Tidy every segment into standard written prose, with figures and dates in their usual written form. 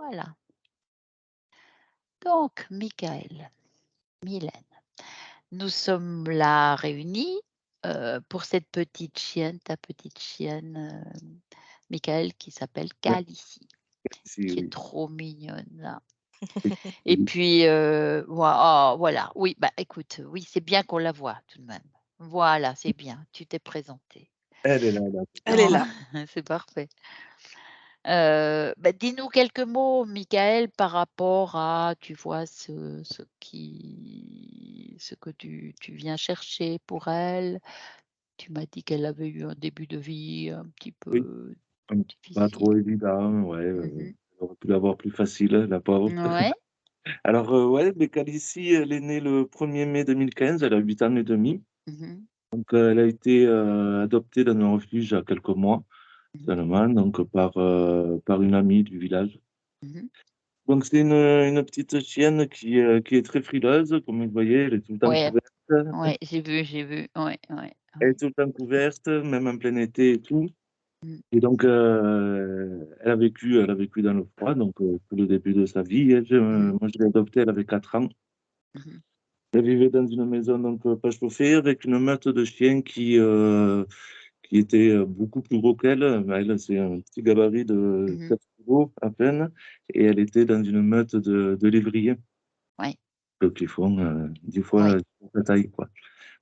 Voilà. Donc Mylène, nous sommes là réunis, pour cette petite chienne, ta petite chienne, Michael, qui s'appelle Ouais, Calicie, si, qui est oui. trop mignonne là. Et Et oui. puis, voilà, oui, bah, écoute, oui, c'est bien qu'on la voie tout de même. Voilà, c'est bien, tu t'es présenté. Elle est là, là. Elle est là. C'est parfait. Bah, dis-nous quelques mots, Michael, par rapport à, tu vois, ce que tu viens chercher pour elle. Tu m'as dit qu'elle avait eu un début de vie un petit Oui, peu pas difficile. trop évident, ouais, Mmh. elle aurait pu l'avoir plus facile, la pauvre. Ouais. Alors, ouais, mais Calicie, elle est née le 1er mai 2015, elle a 8 ans et demi. Mmh. Donc, elle a été, adoptée dans un refuge à quelques mois Mmh. seulement, donc par une amie du village. Mmh. Donc c'est une petite chienne qui est très frileuse, comme vous voyez, elle est tout le temps Ouais, couverte. ouais, j'ai vu, ouais, ouais, Elle est ouais. tout le temps couverte, même en plein été et tout. Mmh. Et donc, elle a vécu dans le froid, donc tout le début de sa vie. Et Mmh. moi, je l'ai adoptée, elle avait 4 ans. Mmh. Elle vivait dans une maison donc pas chauffée, avec une meute de chiens qui était, beaucoup plus gros qu'elle. Elle, c'est un petit gabarit de Mmh. 4 kilos à peine, et elle était dans une meute de lévriers, Ouais, donc ils font, 10 ouais, fois sa taille, quoi. ouais.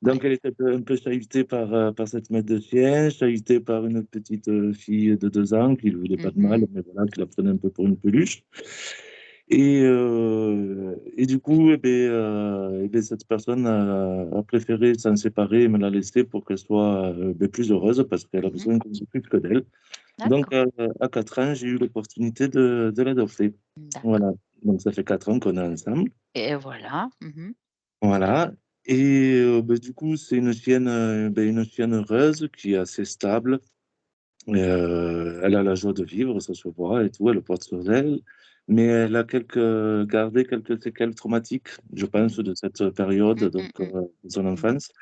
Donc elle était un peu chahutée par cette meute de chiens, chahutée par une petite, fille de 2 ans qui lui voulait pas de mal, Mmh. mais voilà, qui la prenait un peu pour une peluche. Et du coup, et beh, cette personne a préféré s'en séparer et me la laisser pour qu'elle soit, plus heureuse, parce qu'elle a Mmh. besoin qu'on s'occupe que d'elle. Donc, D'accord, à 4 ans, j'ai eu l'opportunité de l'adopter. d'accord. Voilà, donc ça fait 4 ans qu'on est ensemble. Et voilà. Mmh. Voilà. Et du coup, c'est une chienne heureuse qui est assez stable. Elle a la joie de vivre, ça se voit et tout, elle le porte sur elle, mais elle a gardé quelques séquelles traumatiques, je pense, Mmh. de cette période, Mmh, donc mmh mh. de son Mmh. enfance.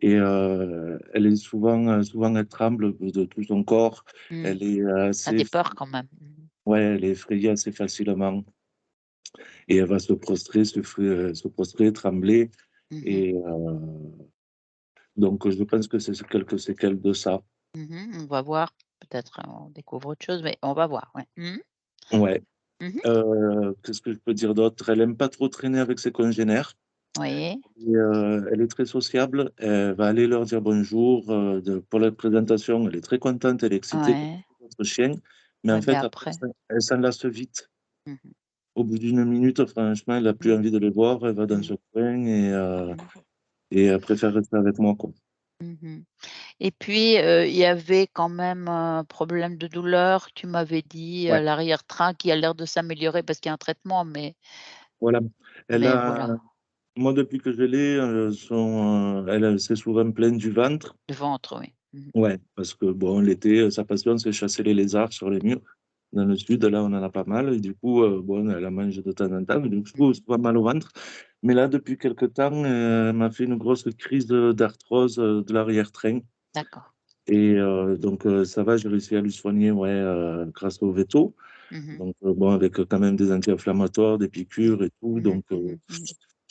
Et elle est souvent elle tremble de tout son corps. Mmh. Elle est Ça assez fait peur quand même. Mmh. Ouais, elle est effrayée assez facilement, et elle va se prostrer, trembler, Mmh. et donc je pense que c'est quelques séquelles de ça. Mmh. On va voir, peut-être, on découvre autre chose, mais on va voir, ouais. Mmh. Ouais. Mmh. Qu'est-ce que je peux dire d'autre? Elle aime pas trop traîner avec ses congénères, Oui. et elle est très sociable. Elle va aller leur dire bonjour, pour la présentation, elle est très contente, elle est excitée comme Ouais. tout autre chien, mais Ouais, en mais fait après après. ça, elle s'en lasse vite. Mmh. Au bout d'une minute, franchement, elle a plus Mmh. envie de les voir, elle va dans Mmh. son coin, Mmh. et elle préfère rester avec moi, quoi. Mmh. Et puis, il y avait quand même un problème de douleur, tu m'avais dit, Ouais, à l'arrière-train qui a l'air de s'améliorer parce qu'il y a un traitement, voilà. Elle mais a voilà, Moi, depuis que je l'ai, elle s'est souvent plainte du ventre. le ventre, oui. Mmh. Ouais, parce que bon, l'été, sa passion, c'est chasser les lézards sur les murs. Dans le sud, là, on en a pas mal, et du coup, bon, elle en mange de temps en temps, mais du coup, Mmh. c'est pas mal au ventre. Mais là, depuis quelque temps, elle m'a fait une grosse crise d'arthrose, de l'arrière-train, D'accord. et donc ça va, j'ai réussi à lui soigner, ouais, grâce au véto. Mmh. Donc bon, avec quand même des anti-inflammatoires, des Mmh. piqûres et tout, Mmh donc mh. Mmh. Mmh.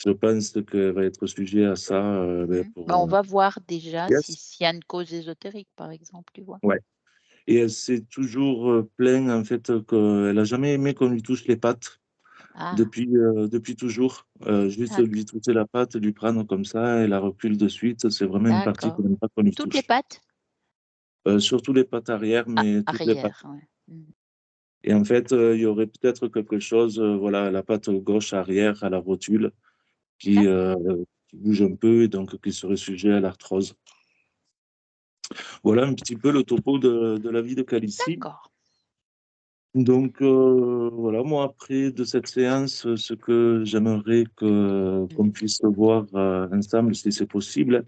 je pense qu'elle va être sujet à ça, Bah, on pour, va voir déjà si yes, s'il y a une cause ésotérique, par exemple, tu vois? ouais. Et elle s'est toujours, plaint, en fait, qu'elle a jamais aimé qu'on lui touche les pattes Ah, depuis toujours. Juste d'accord, lui toucher la patte, lui prendre comme ça, elle la recule de suite. C'est vraiment une partie d'accord. qu'elle n'aime pas qu'on lui Toutes les touche. pattes? Surtout les pattes arrière, Ah, mais toutes les pattes. arrière, ouais. Mmh. Et en fait, il y aurait peut-être quelque chose, voilà, la patte gauche arrière, à la rotule, qui, D'accord, heu, qui bouge un peu, et donc qui serait sujet à l'arthrose. Voilà un petit peu le topo de la vie de Calicie. d'accord. Donc voilà, moi, après de cette séance, ce que j'aimerais qu'on Mmh. puisse voir, ensemble, si c'est possible,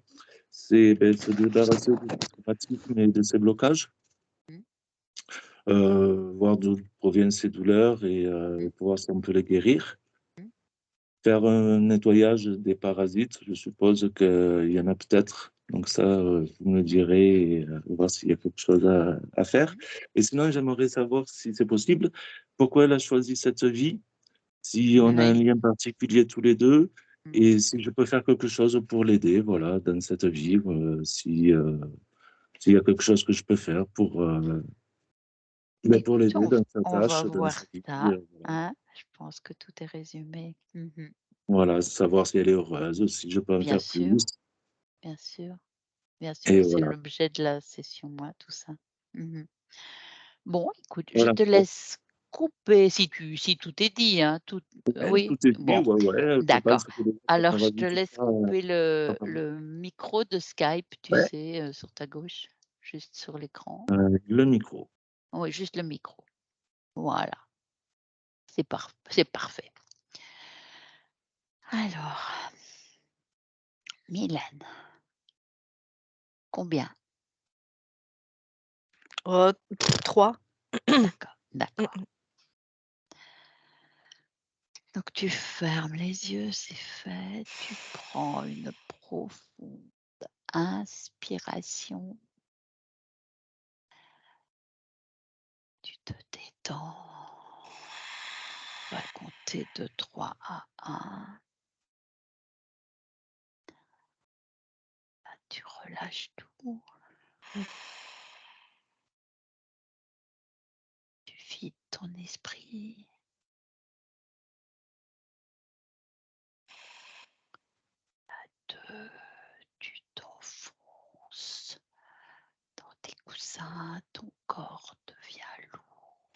c'est, se débarrasser de ces traumatismes et de ces blocages, Mmh. voir d'où proviennent ces douleurs, Mmh. et voir si on peut les guérir. Mmh. Faire un nettoyage des parasites, je suppose qu'il y en a peut-être. Donc ça, vous me direz, voir s'il y a quelque chose à faire. Mmh. Et sinon, j'aimerais savoir si c'est possible, pourquoi elle a choisi cette vie, si on a un Oui. lien particulier tous les 2 Mmh. et si je peux faire quelque chose pour l'aider, voilà, dans cette vie, si, s'il y a quelque chose que je peux faire pour Écoute, l'aider dans sa on va tâche, dans voir sa vie, ça, voilà. hein. Je pense que tout est résumé. Mmh. Voilà, savoir si elle est heureuse, si je peux en Bien faire sûr, plus bien sûr, bien sûr, et c'est voilà. l'objet de la session, hein, tout ça. Mmh. Bon, écoute, je Voilà. te laisse couper si tout est dit, hein, tout Ouais, oui? tout est dit, Bon, ouais, ouais, je pense d'accord. que les autres, on Alors va je te vite laisse ça, couper enfin, le micro de Skype, tu ouais, sais, sur ta gauche, juste sur l'écran. le micro. Oui, juste le micro. Voilà, c'est parfait. Alors, Mylène, combien? Oh, 3. D'accord, Mmh d'accord. mh. Donc tu fermes les yeux, c'est fait. Tu prends une profonde inspiration. Tu te détends. Tu vas compter de 3 à 1. Là, tu relâches tout. Tu vides ton esprit. 2. Tu t'enfonces dans tes coussins. Ton corps devient lourd.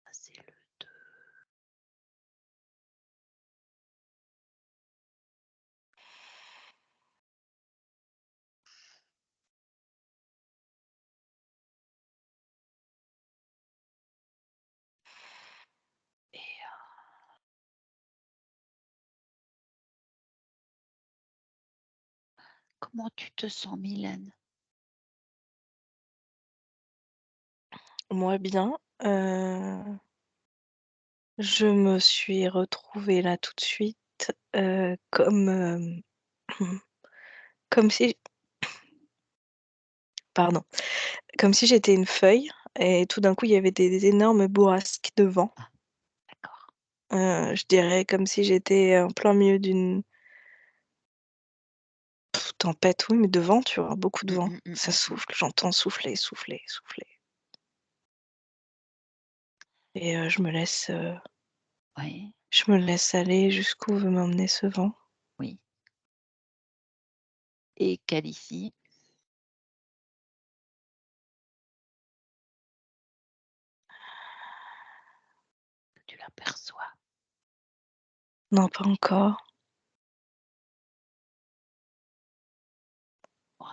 Ça, c'est le 2. Et comment tu te sens, Mylène? Moi bien, je me suis retrouvée là tout de suite, comme, comme si pardon, comme si j'étais une feuille et tout d'un coup il y avait des énormes bourrasques de vent. Ah, d'accord. Je dirais comme si j'étais en plein milieu d'une tempête, oui, mais de vent, tu vois? Beaucoup de Mmh, vent. mmh, mmh, Ça mmh, mmh. souffle, j'entends souffler, souffler, souffler et Oui, je me laisse aller jusqu'où veut m'emmener ce vent. oui. Et qu'ici, tu l'aperçois. Non, pas encore.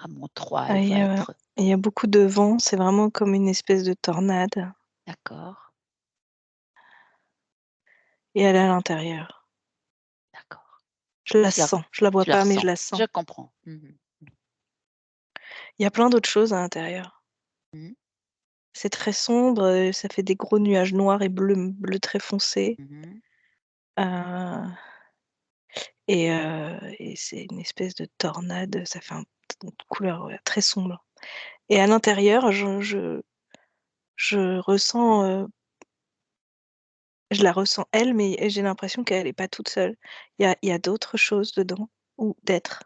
À mon 3, Ah, elle va être il y a beaucoup de vent, c'est vraiment comme une espèce de tornade d'accord, et elle est à l'intérieur. d'accord. Je la Tu la sens, je la vois tu la pas, mais je ressens. la Je sens. comprends. Mmh mh. Il y a plein d'autres choses à l'intérieur. Mmh. C'est très sombre, ça fait des gros nuages noirs et bleu très foncé, Mmh mh. heu et c'est une espèce de tornade, ça fait une couleur, ouais, très sombre et à l'intérieur, je ressens, je la ressens elle, mais j'ai l'impression qu'elle est pas toute seule. Il y a d'autres choses dedans ou d'êtres.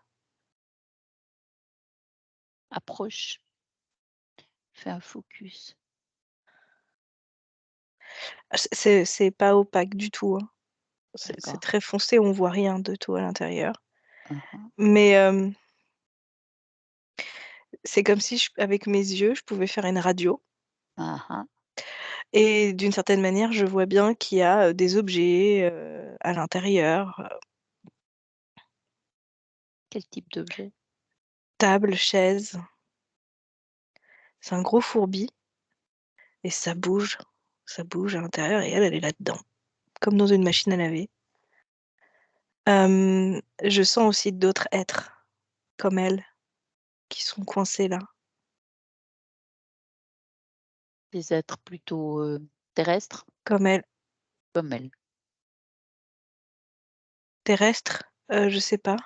Approche, fais un focus. Ah, c'est pas opaque du tout, hein. C'est D'accord. très foncé, on voit rien de tout à l'intérieur. Mmh mh. Mais, c'est comme si avec mes yeux, je pouvais faire une radio Ah ah. et d'une certaine manière, je vois bien qu'il y a, des objets, à l'intérieur, Quel type d'objet? table, chaise. C'est un gros fourbi et ça bouge à l'intérieur et elle est là-dedans, comme dans une machine à laver. Je sens aussi d'autres êtres comme elle qui sont coincés là. Des êtres plutôt, terrestres? Comme elle. Comme elle. terrestres, je sais pas.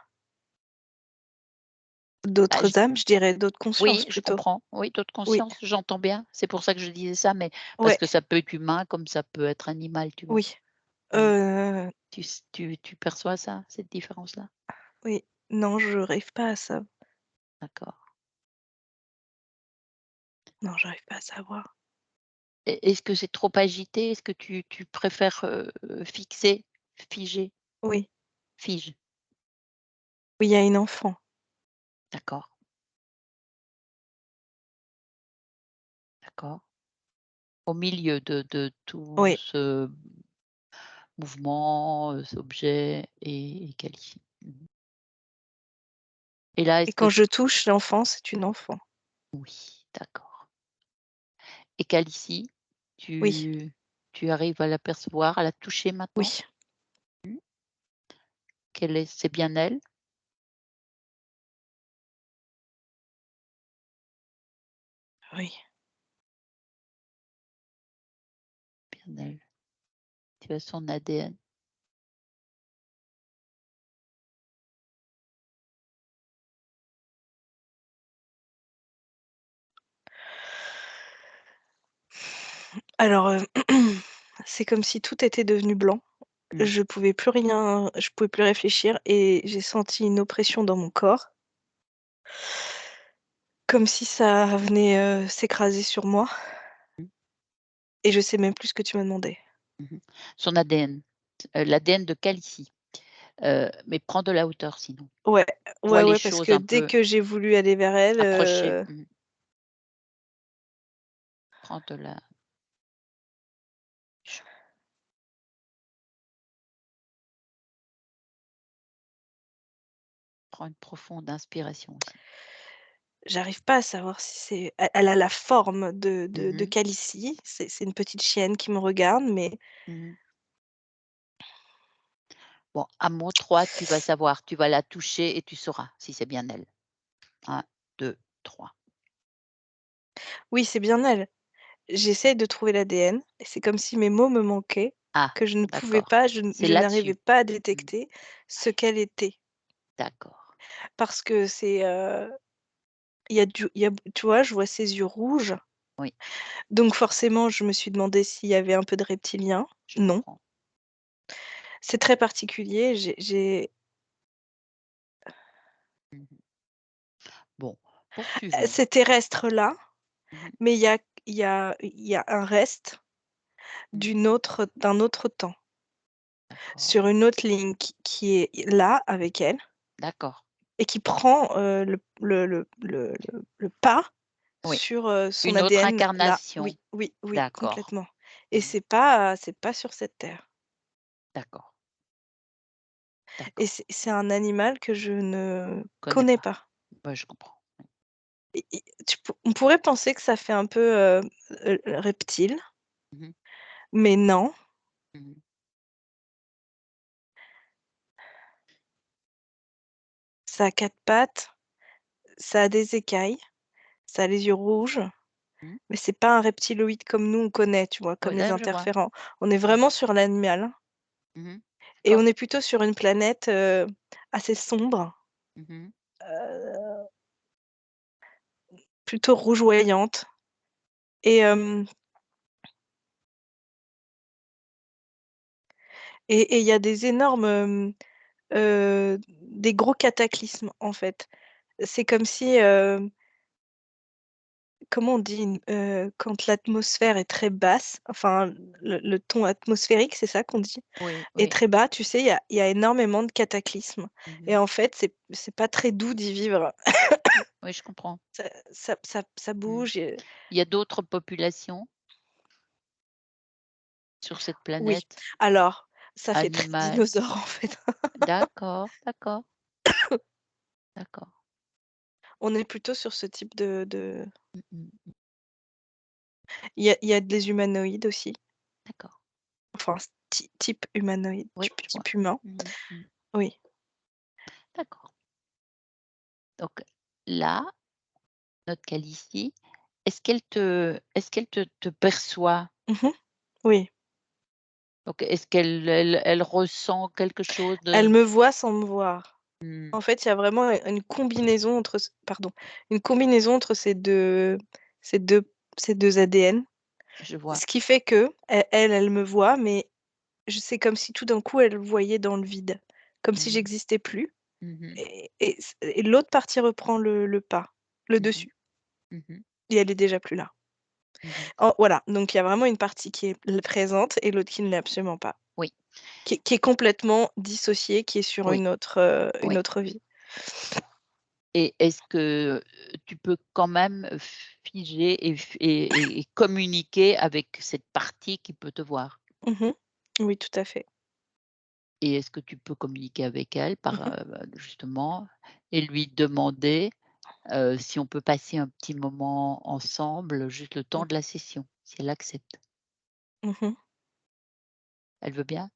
Bah, D'autres âmes, je dirais d'autres consciences oui, je plutôt. comprends. Oui, d'autres Oui, consciences, j'entends bien. C'est pour ça que je disais ça, mais parce ouais, que ça peut être humain comme ça peut être animal, tu vois? oui. Mmh. Heu, Tu perçois ça, cette différence-là? oui. Non, je n'arrive pas à ça. D'accord. Non, j'arrive pas à savoir. Est-ce que c'est trop agité? Est-ce que tu préfères, fixer, figer? Oui, Fige, oui, il y a une enfant. d'accord, d'accord. Au milieu de tout Oui, ce mouvement, objet et qualifié. Mmh. Et là, et est-ce que quand je touche l'enfant, c'est une enfant. oui, d'accord. Et qu'ici, Oui, tu arrives à l'apercevoir, à la toucher maintenant? oui, Mmh. Quelle est c'est bien elle? oui. Bien elle. Tu as son ADN. Alors, c'est comme si tout était devenu blanc. Mmh. Je pouvais plus réfléchir et j'ai senti une oppression dans mon corps, comme si ça venait, s'écraser sur moi Mmh. et je sais même plus ce que tu m'as demandé. Mmh. Son ADN, l'ADN de Calici, mais prends de la hauteur sinon. Ouais, Vois ouais, les ouais, parce choses que un dès peu que j'ai voulu aller vers elle, approchées. Mmh. Prends de la ch prends une profonde inspiration aussi. j'arrive pas à savoir si c'est elle a la forme de Mmh. Calici, c'est une petite chienne qui me regarde, mais Mmh. Bon, à mon 3, tu vas savoir, tu vas la toucher et tu sauras si c'est bien elle. 1, 2, 3. oui, c'est bien elle. J'essaye de trouver l'ADN et c'est comme si mes mots me manquaient, Ah, que je ne pouvais d'accord. pas, C'est je n'arrivais là-dessus. pas à Mmh. détecter ce qu'elle était. D'accord. Parce que c'est, il y a tu vois, je vois ses yeux rouges, Oui, donc forcément, je me suis demandé s'il y avait un peu de reptilien. je Non, comprends. c'est très particulier. J'ai Mmh. Bon, poursuivons. c'est terrestre-là, Mmh. mais il y a un reste Mmh. d'un autre temps, D'accord. sur une autre ligne qui est là avec elle D'accord. et qui prend, le pas Oui, sur, son une autre ADN là. incarnation. Oui, oui, oui, D'accord. complètement et Mmh. c'est pas sur cette terre D'accord, et d'accord. c'est un animal que je ne Connais connais pas. pas Ouais, je comprends. et on pourrait penser que ça fait un peu, reptile, Mmh mh. mais non, Mmh. ça a 4 pattes, ça a des écailles, ça a les yeux rouges, Mmh. mais c'est pas un reptiloïde comme nous on connaît, tu vois? Ouais, Comme les là, je vois. interférents. On est Mmh. vraiment sur l'animal Mmh. et D'accord. on est plutôt sur une planète, assez sombre, Mmh. heu, plutôt rougeoyante et il y a des énormes, des gros cataclysmes, en fait. C'est comme si, comment on dit? Quand l'atmosphère est très basse, enfin le ton atmosphérique, c'est ça qu'on dit? Oui, Est oui. très bas, tu sais, il y a énormément de cataclysmes et Mmh. en fait, c'est pas très doux d'y vivre. Oui, je comprends. Ça Mmh. bouge Il y a d'autres populations sur cette oui. planète? Alors, ça fait très Animales? dinosaure, en fait. D'accord, d'accord, d'accord. On est plutôt sur ce type de Mmh mh. il y a des humanoïdes aussi, D'accord. enfin type humanoïde, Oui, je vois. type humain, Mmh mh. oui. D'accord. Donc là, notre Calicie, est-ce qu'elle te perçoit? Mmh. Oui, Donc est-ce qu'elle ressent quelque chose Elle de me voit sans me voir. mmh, En fait, il y a vraiment une combinaison entre une combinaison entre ces 2 ces 2 ADN. je vois. Ce qui fait elle me voit, mais c'est comme si tout d'un coup elle voyait dans le vide, comme si Mmh. j'existais plus Mmh. et l'autre partie reprend le pas, le Mmh mh. dessus Mmh. et elle est déjà plus là. Mmh. Voilà, donc il y a vraiment une partie qui est présente et l'autre qui ne l'est absolument pas, Oui, qui est complètement dissociée, qui est sur oui, une oui. autre vie. Et est-ce que, tu peux quand même figer et communiquer avec cette partie qui peut te voir? Mmh. Oui, tout à fait. Et est-ce que tu peux communiquer avec elle Mmh par, mh. justement et lui demander, si on peut passer un petit moment ensemble, juste le temps de la session, si elle accepte? Mmh. Elle veut bien?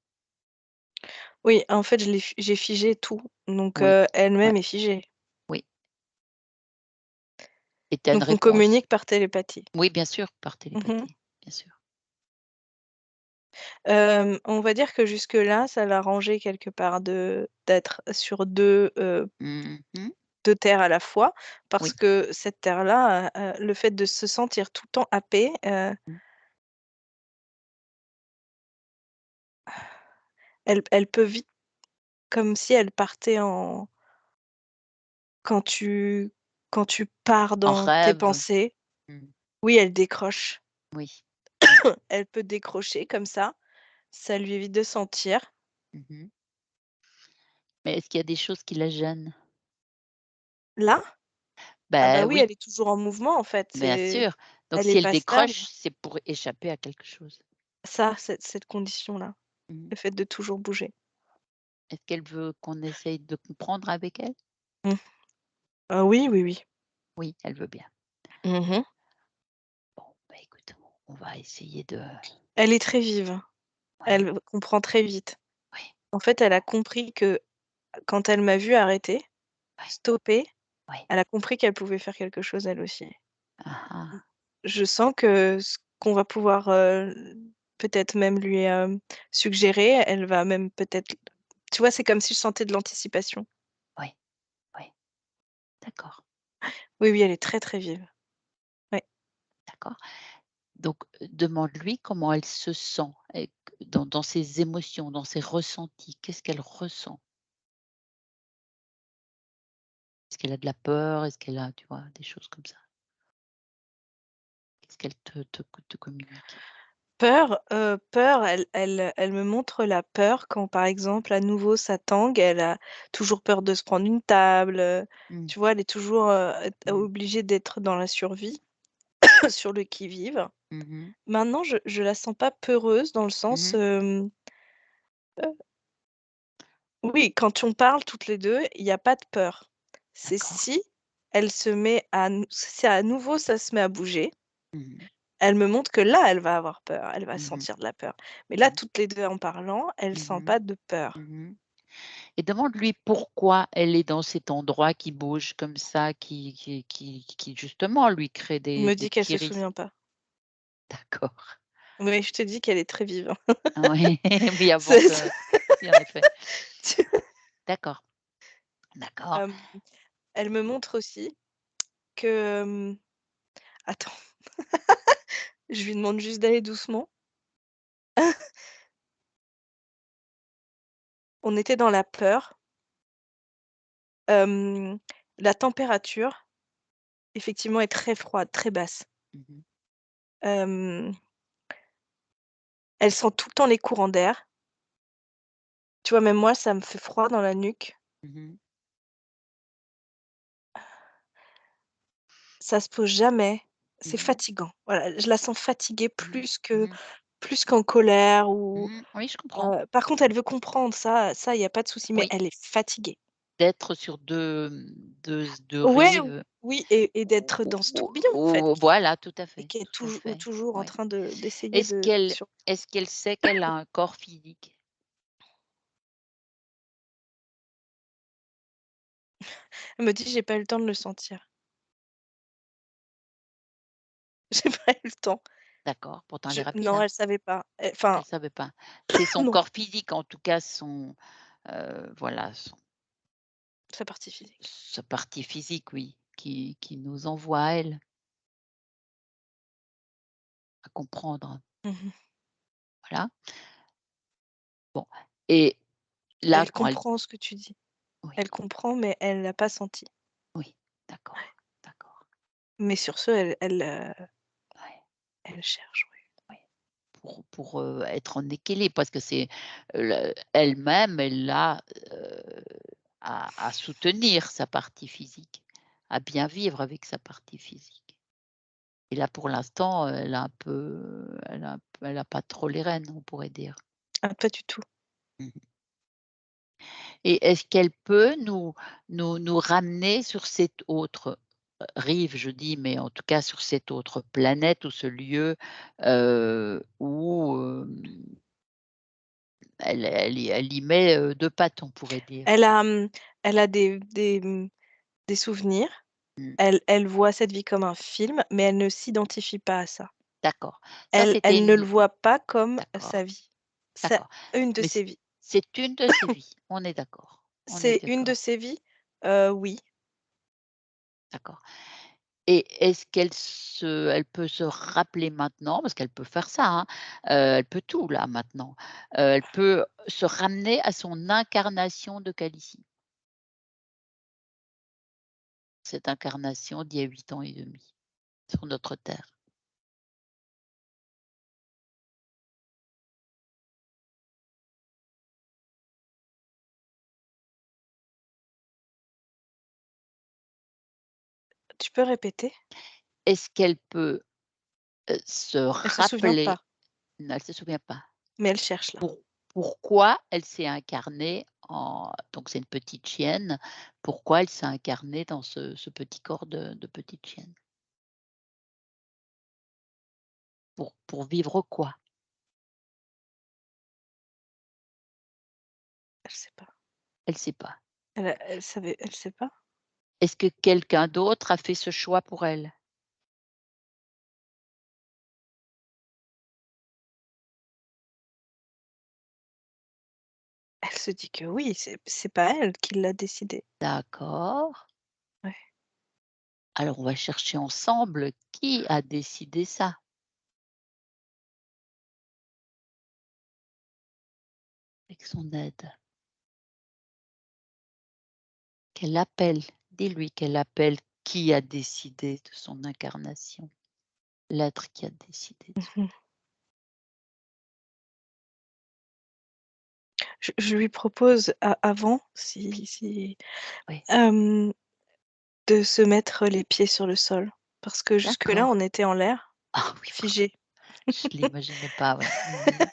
Oui, en fait, j'ai figé tout, donc Oui, ouais, elle-même est figée. oui. Et tu as une Donc on réponse? communique par télépathie. Oui, bien sûr, par Mmh. télépathie, bien sûr. On va dire que jusque-là, ça l'arrangeait quelque part d'être sur 2 Mmh mh. 2 terres à la fois, parce Oui. que cette terre-là, le fait de se sentir tout le temps happée, Mmh. elle peut vite comme si elle partait en quand tu quand tu pars En dans tes rêve? pensées, Mmh. oui, elle décroche. Oui. Oui. Elle peut décrocher comme ça lui évite de sentir. Mmh. Mais est-ce qu'il y a des choses qui la gênent? Là, ah bah, Ben oui, oui, elle est toujours en mouvement en fait, bien sûr. Donc elle est si elle pas stable. décroche, c'est pour échapper à quelque chose. Ça, cette condition-là, Mmh. le fait de toujours bouger. Est-ce qu'elle veut qu'on essaye de comprendre avec elle? Mmh. Ah oui, oui, oui. Oui, elle veut bien. Mmh. Bon, bah, écoute, on va essayer de Elle est très vive, ouais, elle comprend très vite. oui, En fait, elle a compris que quand elle m'a vue arrêter, ouais, stopper, ouais. elle a compris qu'elle pouvait faire quelque chose elle aussi. Ah Mmh. ah. Je sens que ce qu'on va pouvoir, peut-être même lui, suggérer, elle va même peut-être tu vois, c'est comme si je sentais de l'anticipation. Oui, oui, d'accord, Oui, oui, elle est très, très vive. Ouais. d'accord. Donc, demande-lui comment elle se sent et dans ses émotions, dans ses ressentis. Qu'est-ce qu'elle ressent? Est-ce qu'elle a de la peur? Est-ce qu'elle a, tu vois, des choses comme ça? Qu'est-ce qu'elle te communique? Peur, elle me montre la peur quand, par exemple, à nouveau ça tangue, elle a toujours peur de se prendre une table, Mmh. tu vois? Elle est toujours, Mmh. obligée d'être dans la survie, sur le qui-vive. Mmh mh. Maintenant, je la sens pas peureuse dans le sens, Mmh. oui, quand on parle toutes les 2, il y a pas de peur. C'est D'accord. si elle se met si à nouveau ça se met à bouger, Mmh. elle me montre que là, elle va avoir peur, elle va Mmh. sentir de la peur. Mais là, Mmh. toutes les 2 en parlant, elles sentent Mmh. pas de peur. Mmh. Et demande-lui pourquoi elle est dans cet endroit qui bouge comme ça, qui justement lui crée Elle me des dit qu'elle petits se risques. souvient pas. D'accord. Oui, je te dis qu'elle est très vive. Oui, oui, avant C'est que oui, en effet. tu D'accord, d'accord. hem, elle me montre aussi que, attends, je lui demande juste d'aller doucement. On était dans la peur, hem, la température, effectivement, est très froide, très basse. Mmh. Hem, elle sent tout le temps les courants d'air. Tu vois, même moi, ça me fait froid dans la nuque. Mmh. Ça se pose jamais. C'est Mmh. fatigant. Voilà, je la sens fatiguée Mmh. que Mmh. plus qu'en colère ou Oui, je comprends. par contre, elle veut comprendre, ça, il y a pas de souci, mais Oui, elle est fatiguée. d'être sur 2 Ouais, rives. oui et d'être dans ce tourbillon, en fait, Voilà, et qui est tout à fait, toujours en ouais. train d'essayer Est-ce de qu'elle sur est-ce qu'elle sait qu'elle a un corps physique? elle me dit: «J'ai pas eu le temps de le sentir. J'ai pas eu le temps». D'accord, pourtant elle Je est rapide, non, hein? elle savait pas. Enfin, Elle savait pas. C'est son non, corps physique, en tout cas voilà, sa partie physique. sa partie physique, oui, qui nous envoie à elle, à comprendre, Mmh. voilà. Bon et là, Elle quand elle comprend ce que tu dis. oui, Elle comprend, mais elle l'a pas senti. oui, d'accord, d'accord, Mais sur ce, ouais, elle cherche, oui. ouais, être en équilibre parce que c'est, elle-même, elle a, à soutenir sa partie physique, à bien vivre avec sa partie physique et là, pour l'instant, elle a pas trop les rênes, on pourrait dire. Ah, pas du tout. Mmh. Et est-ce qu'elle peut nous ramener sur cette autre, rive, je dis, mais en tout cas sur cette autre planète ou ce lieu, où, elle y met, 2 pattes, on pourrait dire? Elle a, elle a des souvenirs. Mmh, Elle voit cette vie comme un film, mais elle ne s'identifie pas à ça. d'accord. Ça, c'était Elle ne le une voit pas comme sa d'accord, vie. C'est d'accord. une de Mais ses vies. c'est une de ses vies. On est d'accord. On est C'est une de d'accord. ses vies? Oui. D'accord. Et est-ce elle peut se rappeler maintenant, parce qu'elle peut faire ça, hein, elle peut tout là maintenant, elle peut se ramener à son incarnation de Khaleesi, cette incarnation d'il y a 8 ans et demi, sur notre terre. Tu peux répéter? Est-ce qu'elle peut, se Elle se souvient rappeler pas, non, elle se souvient pas. mais elle cherche là. Pour pourquoi elle s'est incarnée donc c'est une petite chienne, pourquoi elle s'est incarnée dans ce petit corps de petite chienne? Pour vivre quoi? Elle sait pas. Elle sait pas. Elle sait pas? Est-ce que quelqu'un d'autre a fait ce choix pour elle? Elle se dit que oui, c'est pas elle qui l'a décidé. D'accord. Ouais. Alors on va chercher ensemble qui a décidé ça? Avec son aide. Qu'elle appelle. Dis-lui qu'elle appelle qui a décidé de son incarnation. L'être qui a décidé de son Mmh. Je lui propose avant, si oui. hem, de se mettre les pieds sur le sol, parce que jusque-là, D'accord. on était en l'air, Ah oui, pardon. figés. Je l'imaginais pas, oui. Mmh.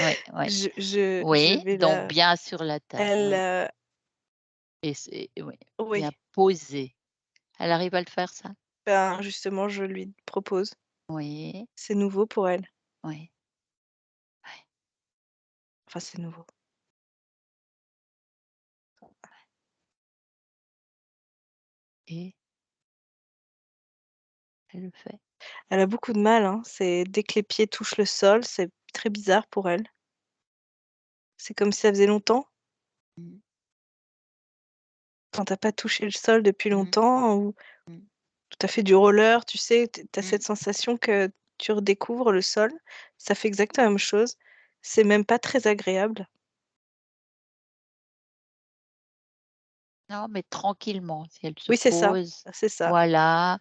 Oui, oui. Je Oui, vais donc la bien sur la terre, elle, oui et c'est oui, oui, bien posé. Elle arrive à le faire ça? ben, justement, je lui propose. Oui, C'est nouveau pour elle. oui, oui Enfin, c'est nouveau. et elle le fait? Elle a beaucoup de mal, hein, c'est dès que les pieds touchent le sol, c'est très bizarre pour elle. C'est comme si ça faisait longtemps, Mmh. quand tu as pas touché le sol depuis Mmh. longtemps ou Mmh. tu as fait du roller, tu sais, tu as Mmh. cette sensation que tu redécouvres le sol. Ça fait exactement la même chose. C'est même pas très agréable. Non, mais tranquillement, si elle se Oui, c'est ça, pose, c'est ça. voilà,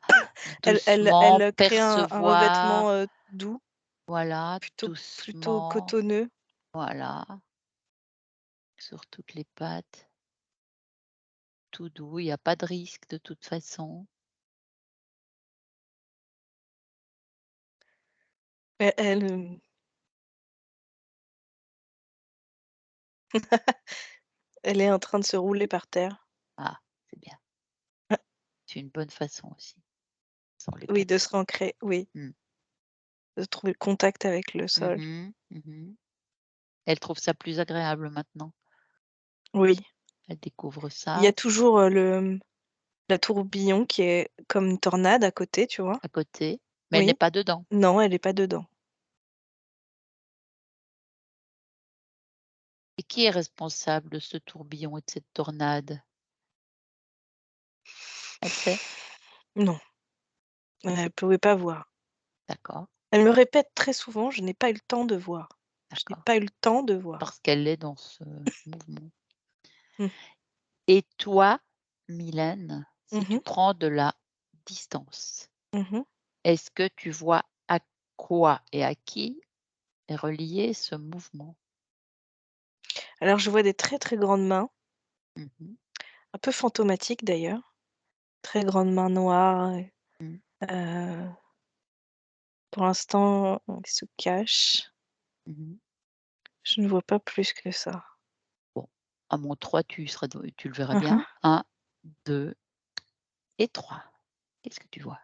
Elle doucement crée un revêtement, percevoir, doux, voilà, plutôt doucement, cotonneux. voilà, sur toutes les pattes, tout doux, il y a pas de risque de toute façon. Elle, elle est en train de se rouler par terre. Ah, c'est bien. C'est une bonne façon aussi, sans les Oui, de pattes. se rancrer, oui, Mmh. de trouver le contact avec le Mmh sol. mh. Mmh. Elle trouve ça plus agréable maintenant. Oui, Elle découvre il y a ça toujours, la tourbillon qui est comme une tornade à côté, tu vois? à côté, mais elle n'est Oui. pas dedans. Non, elle est pas dedans. qui est responsable de ce tourbillon et de cette tornade? Elle sait? Non, elle pouvait pas voir. D'accord, Elle me répète très souvent: «Je n'ai pas eu le temps de voir. Je n'ai d'accord. pas eu le temps de voir». Parce qu'elle est dans ce mouvement. Mmh. Et toi, Mylène, si Mmh tu mh. prends de la distance, Mmh. est-ce que tu vois à quoi et à qui est relié ce mouvement? Alors je vois des très, très grandes mains, Mmh mh. un peu fantomatiques d'ailleurs, très grandes mains noires et Mmh. pour l'instant, ils se cachent. Mmh. Je ne vois pas plus que ça. Bon, à mon 3, tu le verras Mmh mh. bien. 1, 2 et 3. Qu'est-ce que tu vois?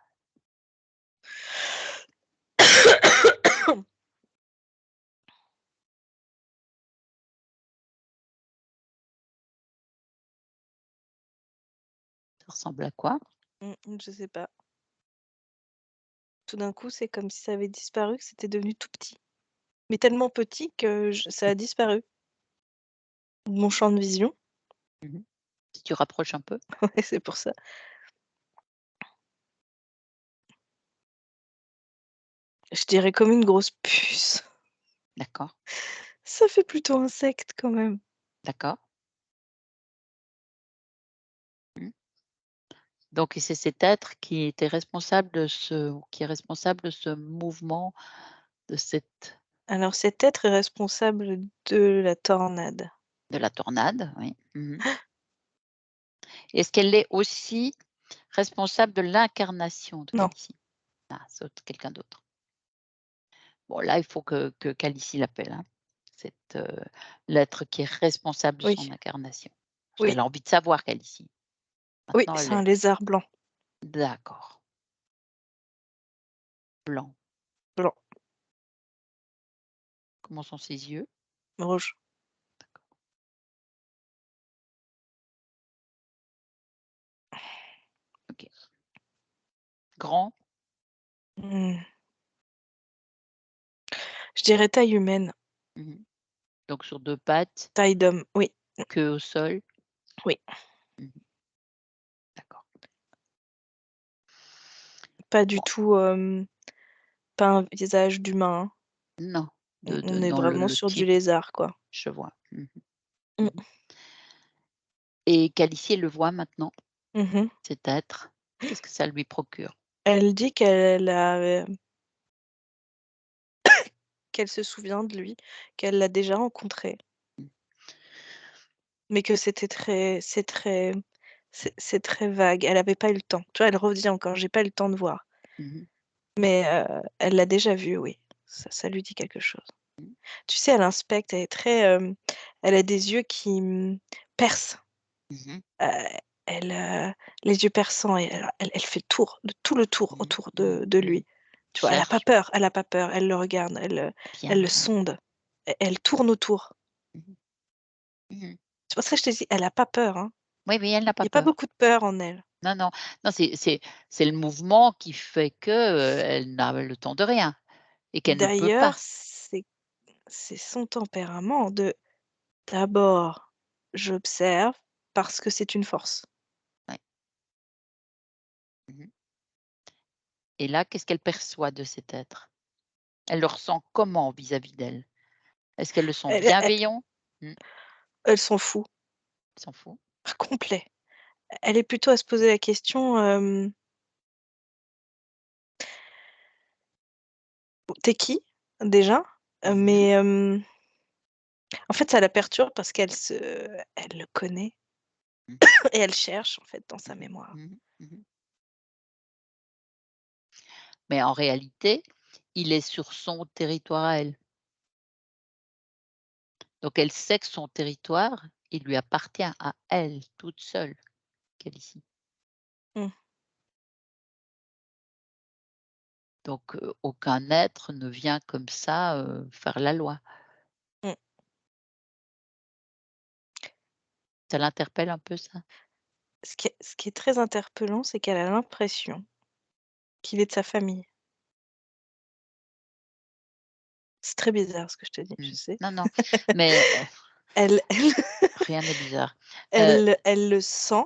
Ça ressemble à quoi? Je sais pas. Tout d'un coup, c'est comme si ça avait disparu, que c'était devenu tout petit. Mais tellement petit que ça a disparu de mon champ de vision. Mmh. Si tu rapproches un peu? Ouais, c'est pour ça. Je dirais comme une grosse puce. D'accord, Ça fait plutôt insecte quand même. d'accord. Mmh. Donc et c'est cet être qui était responsable de ce qui est responsable de ce mouvement, de cette Alors cet être est responsable de la tornade. de la tornade, oui. Mmh. Est-ce qu'elle est aussi responsable de l'incarnation de Non, Calicie? Ah, c'est quelqu'un d'autre. Bon là, il faut que Calicie l'appelle, hein. Cet, l'être qui est responsable de oui, son incarnation. Parce oui, qu'elle a envie de savoir Calicie. oui, Maintenant elle c'est un est lézard blanc, d'accord, blanc. blanc, Comment sont ses yeux? rouge. OK. Grand? Mmh, je dirais taille humaine, Mmh. Donc sur 2 pattes, taille d'homme, oui, queue au sol? oui. Mmh. D'accord. Pas du Bon, tout, pas un visage d'humain, hein. non, On de est dans vraiment le sur du type, lézard, quoi. je vois. Mmh mh. Mmh. Mmh. Et Calicie, elle le voit maintenant, Mmh. cet être? Qu'est-ce que ça lui procure? Elle dit qu'elle se souvient de lui, qu'elle l'a déjà rencontré, Mmh. mais que c'est très vague. Elle avait pas eu le temps. Tu vois, elle redit encore: «J'ai pas eu le temps de voir». Mmh mh. Mais elle l'a déjà vu, oui. Ça lui dit quelque chose. Mmh. Tu sais, elle inspecte, elle est très, elle a des yeux qui, percent. Mmh mh. Heu, elle, les yeux perçants et elle fait le tour Mmh. autour Mmh. de Mmh. lui. Tu vois? Cherche Elle a pas peur, elle le regarde, elle le bien, ouais. sonde, elle tourne autour. Mmh mh. Mmh. C'est pour ça que je te dis, elle a pas peur, hein. Oui, oui, elle n'a Il pas y a pas peur. beaucoup de peur en elle. Non, non, non, c'est le mouvement qui fait que, elle n'a le temps de rien et qu'elle ne peut D'ailleurs, pas. c'est son tempérament de d'abord, j'observe parce que c'est une force. Ouais. Mmh mh. Et là, qu'est-ce qu'elle perçoit de cet être? Elle le ressent comment vis-à-vis d'elle? Est-ce qu'elle le sent Elle bienveillant? Mmh, elle s'en fout, il s'en fout. complet. Elle est plutôt à se poser la question, «Tu es qui?» déjà, Mmh mh. mais en fait, ça la perturbe parce elle le connaît Mmh. et elle cherche, en fait, dans sa Mmh mh. mémoire. Mmh mh. Mmh. Mais en réalité, il est sur son territoire à elle. Donc elle sait que son territoire, il lui appartient à elle, toute seule, Calicie. Mmh, Donc aucun être ne vient comme ça, faire la loi. mmh. Ça l'interpelle un peu ça? Ce qui est très interpellant, c'est qu'elle a l'impression qu'il est de sa famille. C'est très bizarre ce que je te dis, je Mmh. sais. Non, non, mais Elle elle Rien n'est bizarre. Heu, elle le sent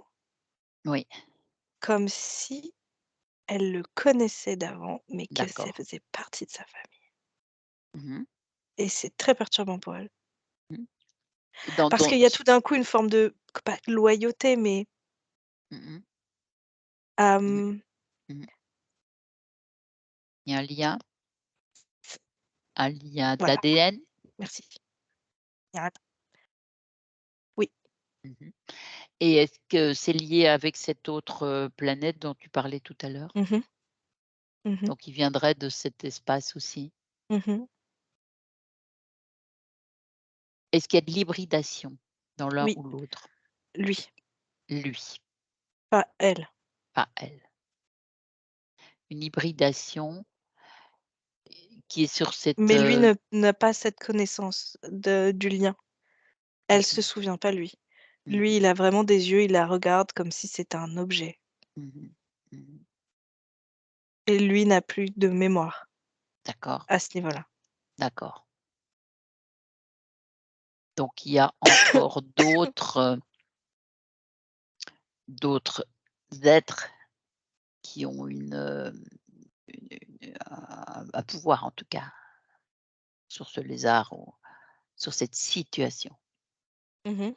oui, comme si elle le connaissait d'avant, mais que ça d'accord. faisait partie de sa famille Mmh. et c'est très perturbant pour elle. Mmh. Dans Parce dans qu'il y a tout d'un coup une forme de pas de loyauté, mais, mmh Mmh. hem, Mmh. Il y a c un lien voilà, d'ADN? merci. Il y a un oui. Mmh. Et est-ce que c'est lié avec cette autre, planète dont tu parlais tout à l'heure? Mmh mh. Mmh. Donc il viendrait de cet espace aussi? Mmh. Est-ce qu'il y a de l'hybridation dans l'un Oui, ou l'autre? lui, Lui, pas elle. pas elle. Une hybridation qui est sur cette, Mais lui ne n'a pas cette connaissance du lien. Elle se mmh souvient pas lui. mh, Lui, mmh il a vraiment des yeux, il la regarde comme si c'était un objet Mmh. Mmh. et lui n'a plus de mémoire D'accord, à ce niveau-là. d'accord. Donc il y a encore d'autres êtres qui ont un pouvoir en tout cas sur ce lézard ou sur cette situation. Mmh mh.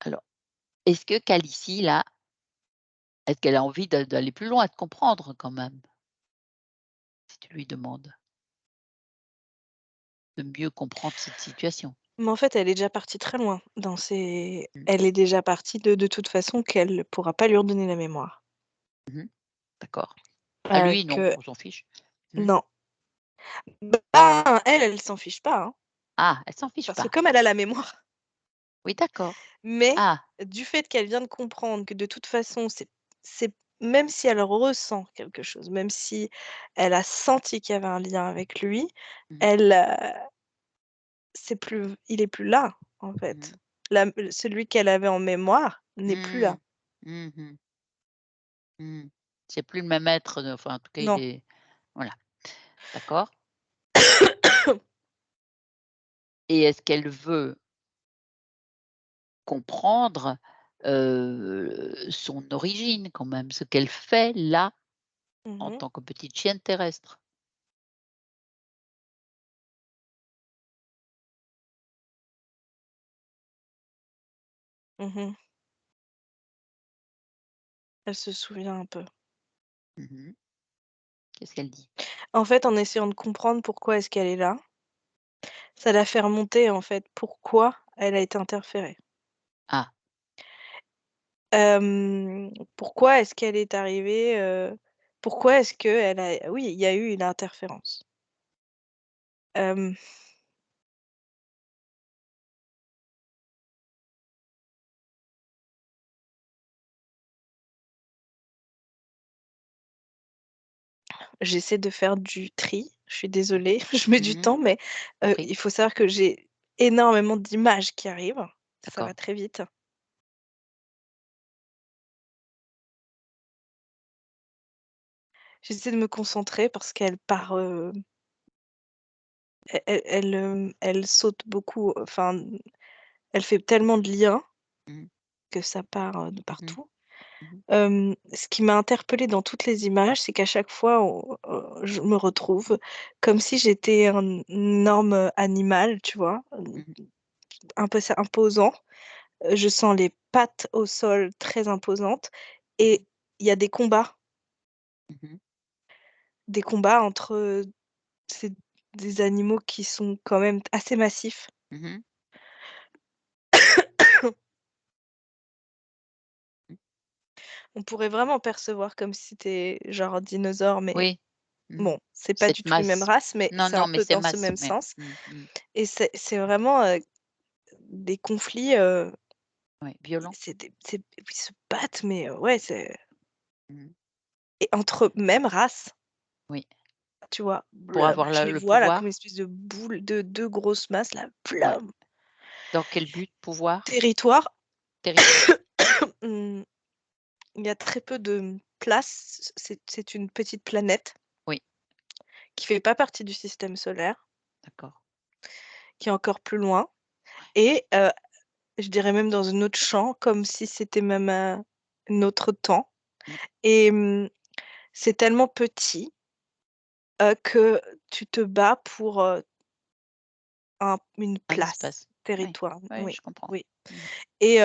Alors, est-ce que Calicie là, est-ce qu'elle a envie d'aller plus loin, de comprendre quand même? Si tu lui demandes de mieux comprendre cette situation? Mais en fait, elle est déjà partie très loin dans ses Mmh. elle est déjà partie de toute façon qu'elle pourra pas lui redonner la mémoire. Mmh. D'accord. À lui non, Que on s'en fiche. Mmh. non. Bah, elle s'en fiche pas, hein, Ah, elle s'en fiche parce que pas. comme elle a la mémoire, Oui, d'accord. mais Ah! du fait qu'elle vient de comprendre que de toute façon, c'est même si elle ressent quelque chose, même si elle a senti qu'il y avait un lien avec lui, Mmh mh. elle, c'est plus il est plus là, en fait. Mmh. Celui qu'elle avait en mémoire n'est plus là. Mmh. Mmh. Mmh. C'est plus le même être, enfin en tout cas il Non. est voilà, d'accord. Et est-ce qu'elle veut comprendre, son origine quand même, ce qu'elle fait là, Mmh en mh. tant que petite chienne terrestre? Mmh. Elle se souvient un peu. Mmh. Qu'est-ce qu'elle dit? En fait, en essayant de comprendre pourquoi est-ce qu'elle est là, ça la fait remonter, en fait, pourquoi elle a été interférée. Ah, Pourquoi est-ce qu'elle est arrivée, pourquoi est-ce qu'elle a oui, il y a eu une interférence. Hem, J'essaie de faire du tri, je suis mmh. désolée, je mets du Mmh. temps, mais T'en prie. il faut savoir que j'ai énormément d'images qui arrivent, ça va D'accord. très vite. J'essaie de me concentrer parce qu'elle part, elle saute beaucoup, enfin, elle fait tellement de liens Mmh. que ça part, de Mmh. partout. Mmh. Ce qui m'a interpellée dans toutes les images, c'est qu'à chaque fois, je me retrouve comme si j'étais un énorme, animal, tu vois? Mmh. Un peu ça imposant. Je sens les pattes au sol très imposantes Mmh. et il y a Mmh. des combats entre, c'est des animaux qui sont quand même assez massifs. Mmh. Mmh. On pourrait vraiment percevoir comme si c'était genre un dinosaure, mais Oui. Mmh. bon, c'est pas du Cette tout les mêmes masse. races, mais Non, c'est un non, mais peu c'est dans ce masse, même mais sens mmh, mmh, et c'est vraiment, des conflits, ouais, violent. ils se battent, mais ouais, c'est Mmh. et entre mêmes races, Oui, tu vois? pour Blum, avoir je les le vois là comme une pouvoir. espèce de boule de 2 grosses masses là, Ouais. blum. Dans quel but? Pouvoir? Territoire, Territoire? mmh, il y a très peu de place, c'est une petite planète Oui, qui fait pas partie du système solaire, d'accord. qui est encore plus loin. et je dirais même dans un autre champ, comme si c'était même un autre temps Mmh. et c'est tellement petit, que tu te bats pour, une Un place, espace. Oui, territoire. oui, Oui, je comprends. oui Mmh. et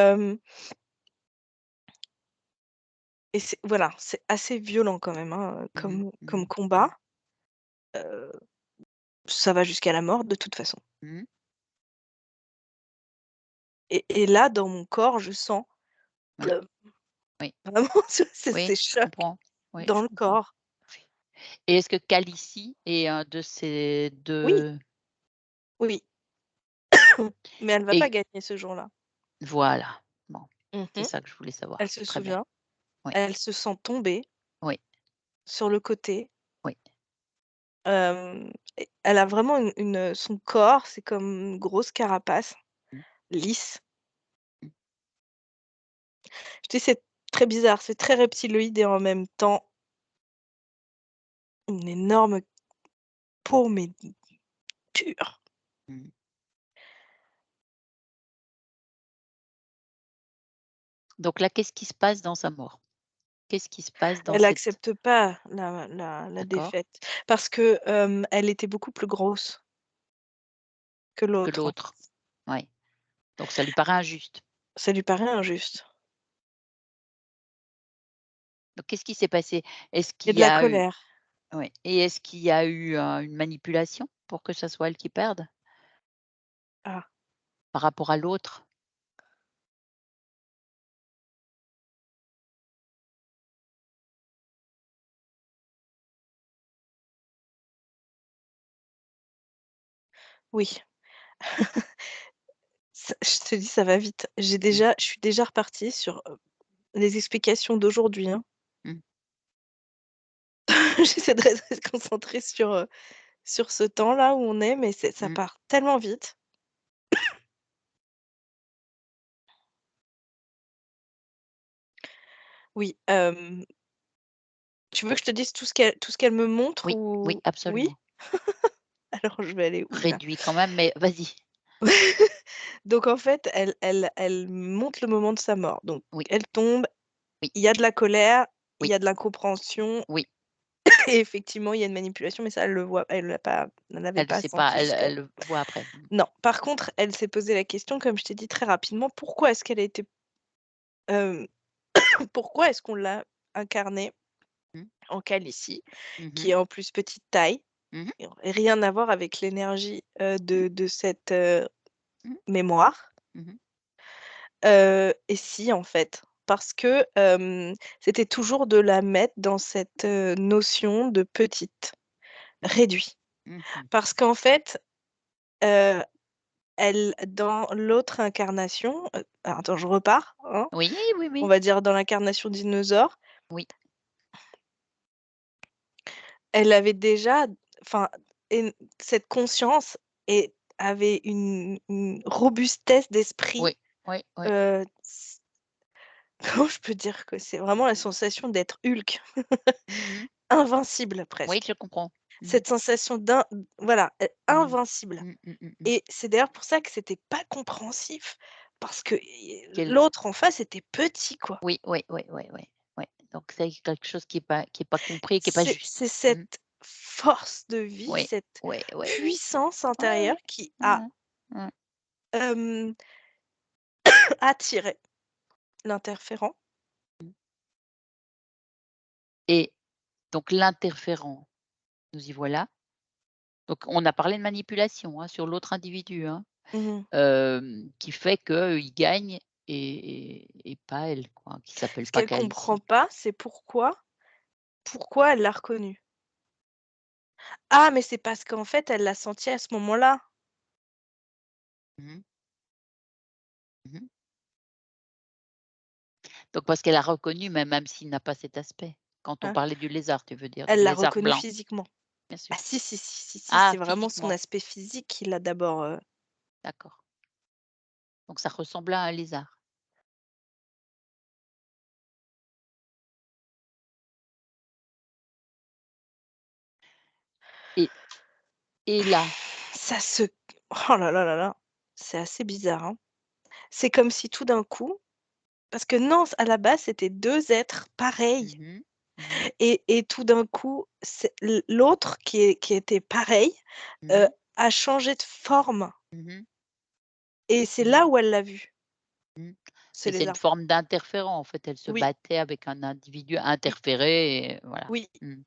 c'est voilà, c'est assez violent quand même, hein, Mmh comme mh. comme Mmh. Mmh. combat. Heu, Ça va jusqu'à la mort de toute façon Mmh. et là, dans mon corps, je sens Oui, le oui, vraiment oui, ces je chocs comprends. Oui, dans je le comprends. corps. Oui. Et est-ce que Khaleesi est un de ces Oui, 2 oui, mais elle va pas et gagner ce jour-là. voilà, bon, c'est Mmh. ça que je voulais Elle savoir. se Très bien. souvient, Oui, elle se sent tomber oui, sur le côté. oui. Et elle a vraiment son corps, c'est comme une grosse carapace Mmh, lisse. mmh. Je dis: «C'est très bizarre, c'est très reptiloïde et en même temps une énorme peau, mais dure». Mmh. Donc là, qu'est-ce qui se passe dans sa mort? Qu'est-ce qui se passe dans Elle cette accepte pas la d'accord, défaite parce que, elle était beaucoup plus grosse que que l'autre. l'autre? Ouais, donc ça lui paraît injuste. Ça lui paraît injuste. Donc qu'est-ce qui s'est passé? Est-ce Il y a qu'il de y la a eu colère. ouais et est-ce qu'il y a eu, une manipulation pour que ça soit elle qui perde Ah par rapport à l'autre? oui, je te dis, ça va vite. Mmh, Je suis déjà repartie sur, les explications d'aujourd'hui, hein. mmh, J'essaie de rester concentrée sur ce temps-là où on est, mais ça mmh. part tellement vite. Oui, tu veux que je te dise tout ce qu'elle me montre Oui, oui, ou oui? absolument. Alors je vais aller où là? Réduit quand même, mais vas-y. Donc en fait, elle montre le moment de sa mort. Donc Oui, elle tombe, oui, il y a de la colère, il oui, y a de l'incompréhension oui. et effectivement, il y a une manipulation, mais ça, elle l'avait Elle ne pas sait pas, senti jusque-là. elle le voit après. Mmh, Non, par contre, elle s'est posé la question, comme je t'ai dit très rapidement, pourquoi est-ce qu'elle a été, hem, pourquoi est-ce qu'on l'a incarnée mmh, en Khaleesi, mmh qui mh, est en plus petite taille mmh mh, et rien à voir avec l'énergie, de cette, mmh, mémoire. mmh. Et si, en fait, parce que, c'était toujours de la mettre dans cette, notion de petite, Mmh. réduit. Mmh mh. Parce qu'en fait, heu, elle dans l'autre incarnation, alors attends, je repars, hein, Oui, oui, on oui, va dire dans l'incarnation dinosaure, oui. elle avait déjà enfin, une cette conscience et avait une robustesse d'esprit, Oui, oui, oui. s comment je peux dire que c'est vraiment la sensation d'être Hulk, Mmh mh. invincible Oui, presque. je comprends. Mmh. Cette sensation voilà, Mmh. invincible Mmh, mmh, mmh, mmh. et c'est d'ailleurs pour ça que c'était pas compréhensif parce que Quel l'autre en face était petit, quoi. oui, oui, oui, oui, oui, oui. Donc c'est quelque chose qui est pas compris, qui est pas juste. C'est Mmh. cette force de vie, Oui, cette oui, oui, oui. puissance Ouais, intérieure ouais. qui a, Mmh. Mmh. hem, attiré l'interférent. Et donc l'interférent, nous y voilà. Donc on a parlé de manipulation, hein, sur l'autre individu, hein, Mmh. qui fait qu'il gagne et pas elle, quoi, qui s'appelle Ce pas qu'elle comprend Khaleesi. pas, c'est pourquoi elle l'a reconnu. Ah, mais c'est parce qu'en fait, elle l'a senti à ce moment-là. Mmh mh. Mmh. Donc parce qu'elle a reconnu, mais même s'il n'a pas cet aspect. Quand on Hein. parlait du lézard, tu veux dire, du Elle l'a lézard reconnu blanc, physiquement. bien Ah sûr. si, Ah, c'est vraiment son physiquement, aspect physique qui l'a d'abord, d'accord. Donc ça ressemble à un lézard et et là ça se oh là là là là. C'est assez bizarre, hein. C'est comme si tout d'un coup parce que non, à la base, c'était 2 êtres pareils Mmh mh. Mmh. et tout d'un coup, c'est l'autre qui était pareil, heu, Mmh. a changé de forme Mmh. et c'est là Mmh. où elle l'a vu, Mmh. ce Mais c'est une lézard. forme d'interférent, en fait. Elle se Oui, battait avec un individu oui, interféré et voilà. oui, Mmh.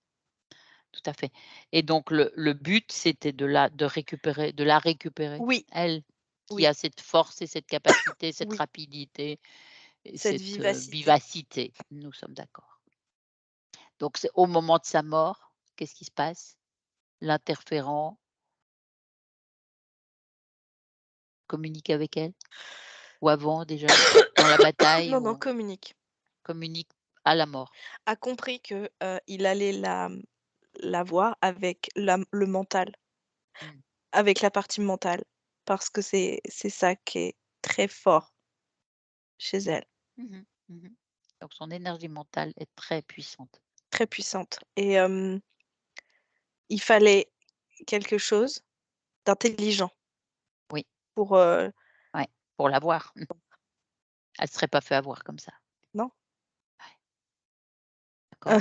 Tout à fait et donc le but, c'était de la récupérer, oui, elle, qui oui, a cette force et cette capacité, cette oui, rapidité et cette cette, vivacité. vivacité. Nous sommes d'accord. Donc c'est au moment de sa mort, qu'est-ce qui se passe? L'interférent communique avec elle? Ou avant déjà? Dans la bataille Non, non, ou communique. communique à la mort? A compris que, il allait la voir avec le mental, Mmh. avec la partie mentale, parce que c'est ça qui est très fort chez elle, Mmh mh. Mmh. Donc son énergie mentale est très puissante. très puissante et il fallait quelque chose d'intelligent Oui, pour, ouais, pour l'avoir. Elle se serait pas fait avoir comme ça. non? D'accord.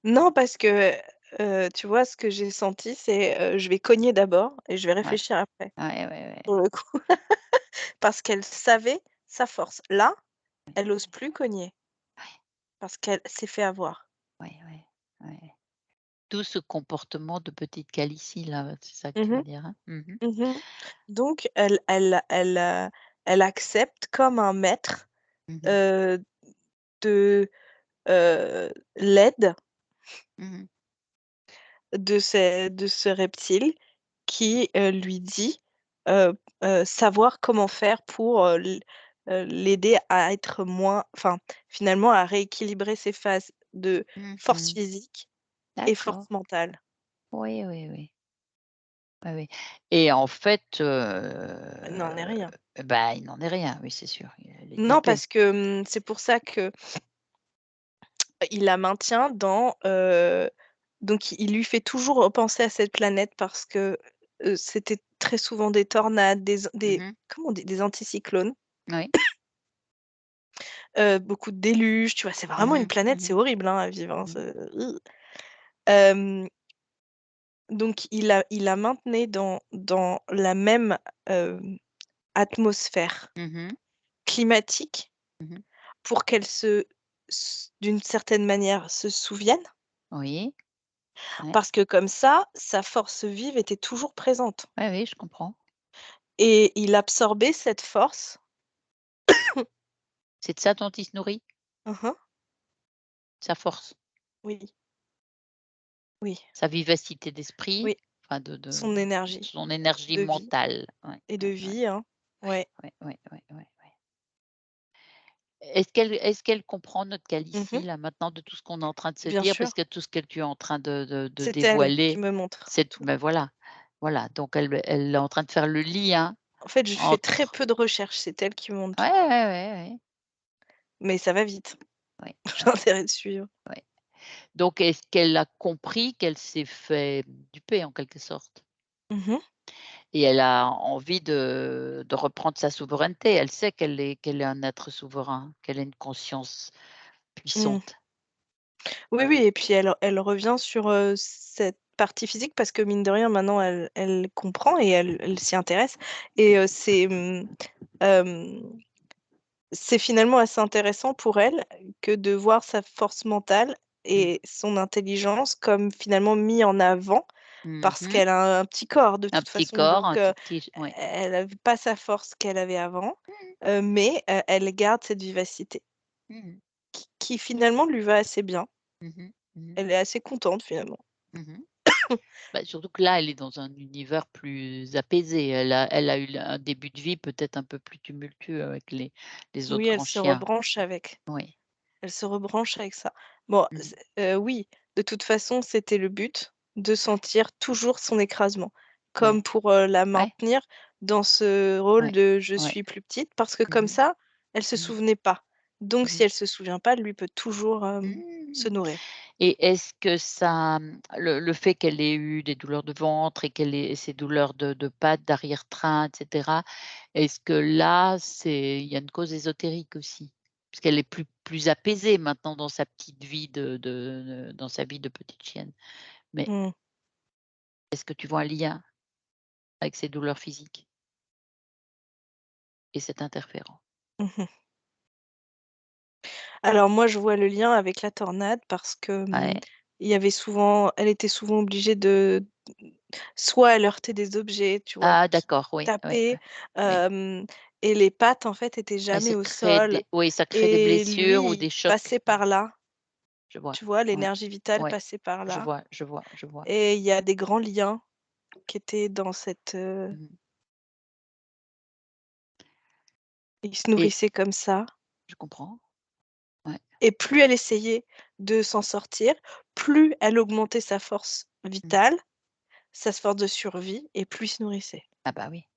Non parce que, tu vois ce que j'ai senti c'est, je vais cogner d'abord et je vais Ouais. réfléchir après, Ouais, ouais, ouais. pour le coup. Parce qu'elle savait sa force. Là, Ouais, elle ose plus cogner ouais, parce qu'elle s'est fait avoir. ouais, ouais, ouais. Tout ce comportement de petite Calicie là, c'est ça que tu Mmh veux dire, hein? Mmh mh. mh. Mmh. Donc elle accepte comme un maître, Mmh mh. heu, de, l'aide Mmh. de ce reptile qui, lui dit, heu savoir comment faire pour, l'aider à être moins enfin, finalement à rééquilibrer ses phases de Mmh force mh. physique et D'accord. force mentale. Oui, oui, oui. Oui, oui et en fait, Il n'en est rien. bah, il n'en est rien, oui, c'est sûr. Elle est Non, dopée. parce que, c'est pour ça que il la maintient dans, donc il lui fait toujours repenser à cette planète parce que, c'était très souvent des tornades, des Mmh. comment on dit? Des anticyclones, Oui. beaucoup de déluges, tu vois? C'est vraiment une Mmh mh. planète, c'est Mmh. horrible, hein, à vivre, hein, Mmh. hem, donc il la maintenait dans la même, atmosphère Mmh. climatique Mmh. pour qu'elle d'une certaine manière, se souvienne. Oui. Ouais. Parce que comme ça, sa force vive était toujours présente Ouais, oui, je comprends. et il absorbait cette force. C'est de ça dont il se nourrit? Mmh mh. Sa force, Oui, oui, sa vivacité d'esprit, oui, enfin son énergie son énergie de vie mentale. Ouais, et de ouais, ouais. vie, hein. Ouais, Ouais, ouais, ouais, ouais, ouais. Est-ce qu'elle comprend notre mmh, Calicie là maintenant de tout ce qu'on est en train de se bien dire? sûr. Parce que tout ce que tu es en train de C'est elle qui dévoiler, me montre c'est tout. ben voilà, voilà donc elle est en train de faire le lien En fait, je fais très entre peu de recherches, c'est elle qui me montre ouais, tout. ouais, ouais, ouais, Mais ça va vite, ouais, j'ai ouais, intérêt de suivre. ouais. Donc est-ce qu'elle a compris qu'elle s'est fait duper en quelque sorte? Mmh. Et elle a envie de reprendre sa souveraineté. Elle sait qu'elle est un être souverain, qu'elle a une conscience Mmh. puissante. Oui, oui et puis elle revient sur, cette partie physique parce que mine de rien maintenant elle comprend et elle s'y intéresse et hem c'est finalement assez intéressant pour elle que de voir sa force mentale Mmh. et son intelligence comme finalement mis en avant parce Mmh. qu'elle a un petit corps de Un toute petit façon corps, donc un tout petit oui. elle a pas sa force qu'elle avait avant, Mmh. mais elle garde cette vivacité Mmh. qui finalement lui va assez bien. Mmh mh. Mmh. Elle est assez contente finalement. Mmh. Bah, surtout que là, elle est dans un univers plus apaisé. Elle a eu un début de vie peut-être un peu plus tumultueux avec les Oui, autres elle grands se chiens. rebranche avec. Oui. Elle se rebranche avec ça. Bon, Mmh. oui, de toute façon, c'était le but, de sentir toujours son écrasement, Ouais. comme pour, la Ouais. maintenir dans ce rôle Ouais. de «je Ouais. suis plus petite» parce que comme Mmh mh. ça, elle se Mmh. souvenait pas. Donc Mmh si mh. elle se souvient pas, lui peut toujours, se Mmh. nourrir. Et est-ce que ça, le fait qu'elle ait eu des douleurs de ventre et qu'elle ait ces douleurs de pattes, d'arrière-train et cetera, est-ce que là, il y a une cause ésotérique aussi? Parce qu'elle est plus apaisée maintenant dans sa petite vie dans sa vie de petite chienne. Mais Mmh. est-ce que tu vois un lien avec ces douleurs physiques et cet interférent? Mmh. Alors moi, je vois le lien avec la tornade parce que, Ouais. elle était souvent obligée de soit elle heurtait des objets, tu vois? Ah Qui d'accord, oui, ouais, tapaient, ouais, oui. hem et les pattes, en fait, étaient Ouais, jamais au sol ça crée des et blessures ou lui, des il chocs. passait par là, Je vois. tu vois? Ouais, L'énergie vitale ouais, passait par je là vois, je vois, je vois. et il y a des grands liens qui étaient dans cette, Mmh. ils se Et nourrissaient comme ça je comprends, ouais. et plus elle essayait de s'en sortir, plus elle augmentait sa force Mmh. vitale, sa force de survie et plus il se nourrissait. Ah bah oui,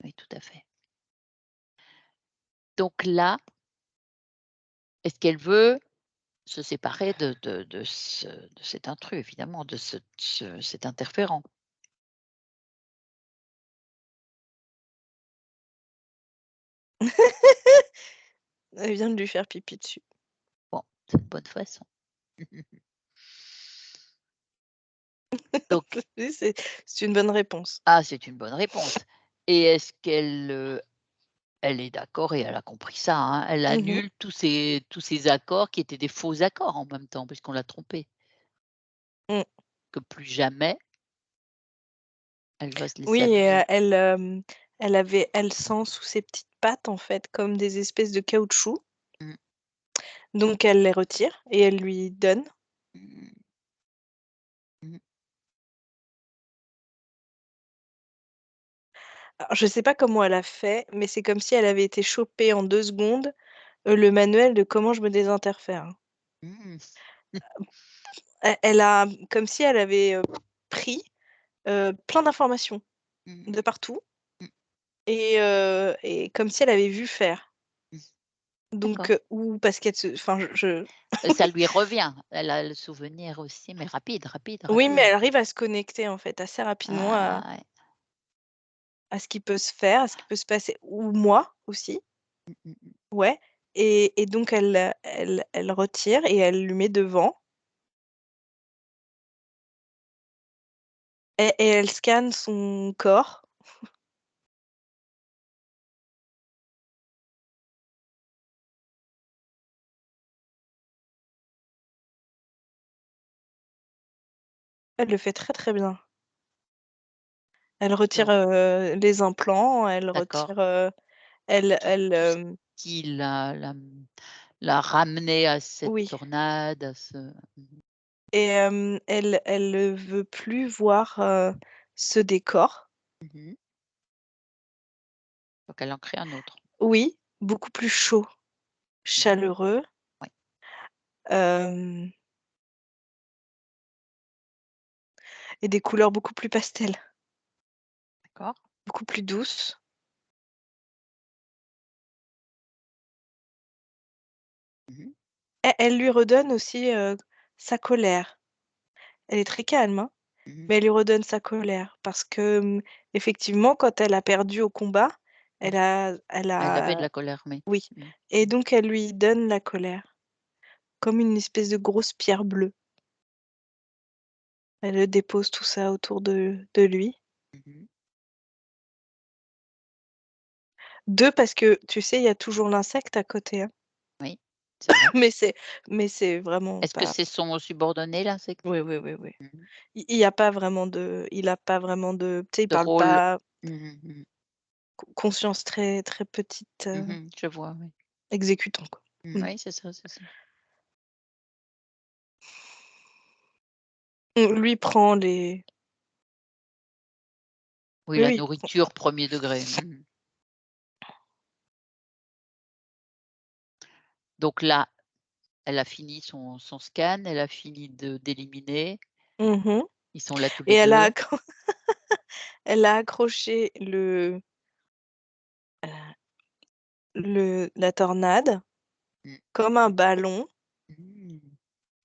oui, tout à fait. Donc là, est-ce qu'elle veut se séparer de cet intrus évidemment, de cet interférent? Elle vient de lui faire pipi dessus. Bon, c'est une bonne façon. Donc Oui, c'est une bonne réponse. ah, c'est une bonne réponse. Et est-ce qu'elle, elle est d'accord et elle a compris ça, hein? Elle Mmh mh. annule tous ces accords qui étaient des faux accords en même temps, puisqu'on l'a trompée, Mmh. que plus jamais elle va se Oui laisser et abuser. elle sent sous ses petites pattes, en fait, comme des espèces de caoutchouc, Mmh. donc elle les retire et elle lui donne. Mmh. Mmh. Alors je sais pas comment elle a fait, mais c'est comme si elle avait été chopée en 2 secondes, le manuel de comment je me désinterfère, hein. Mmh. Elle a comme si elle avait, pris, plein d'informations Mmh. de partout Mmh. et comme si elle avait vu faire. Mmh. Donc D'accord. ou parce qu'elle se enfin je Ça lui revient. Elle a le souvenir aussi, mais rapide, rapide, oui, mais rapide. elle arrive à se connecter, en fait, assez rapidement Ah ouais. à ce qui peut se faire, à ce qui peut se passer ou moi aussi, Mmh mh mh. ouais et donc elle retire et elle lui met devant et elle scanne son corps. Elle le fait très, très bien. Elle retire, Donc les implants, elle d'accord. retire, elle Tout elle, tout ce qui l'a ramené à cette oui tornade, à ce mmh et elle ne veut plus voir, ce décor. mh. Donc elle en crée un autre. Oui, beaucoup plus chaud, Mmh. chaleureux, Ouais, hem et des couleurs beaucoup plus pastel, d'accord. beaucoup plus douces. Mmh mh. Elle lui redonne aussi, sa colère. Elle est très calme, hein, Mmh mh. mais elle lui redonne sa colère parce que, effectivement, quand elle a perdu au combat, Mmh. elle Elle avait de a la colère, mais oui mmh. et Mmh. donc elle lui donne la colère, comme une espèce de grosse pierre bleue. Elle dépose tout ça autour de lui. Mmh mh. 2 parce que, tu sais, il y a toujours l'insecte à côté, hein, Oui, c'est vrai. mais c'est mais c'est vraiment Est-ce que pas c'est son subordonné l'insecte? oui, oui, oui, oui. Mmh mh. Il y a pas vraiment de il a pas vraiment de tu sais, il parle Drôle. pas Mmh mh, mmh. conscience très, très petite, Mmh mh. Je vois, oui. exécutant, quoi. Mmh, Mmh. oui, c'est ça, c'est ça. Lui prend les Oui, oui, la oui, nourriture 1er degré. Mmh mh. Donc là, elle a fini son scan, elle a fini d'éliminer. mmh Ils sont là tous et les 2. elle a accroché la tornade Mmh. comme un ballon Mmh.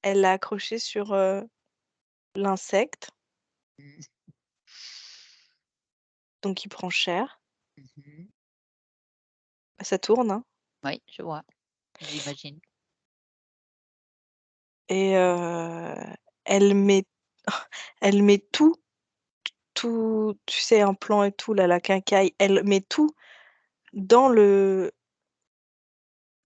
elle l'a accroché sur, l'insecte, Mmh. donc il prend cher. Mmh. Ça tourne, hein, Oui, je vois, j'imagine. et elle met elle met tout, tu sais, un plan et tout là, la quincaille, elle met tout dans le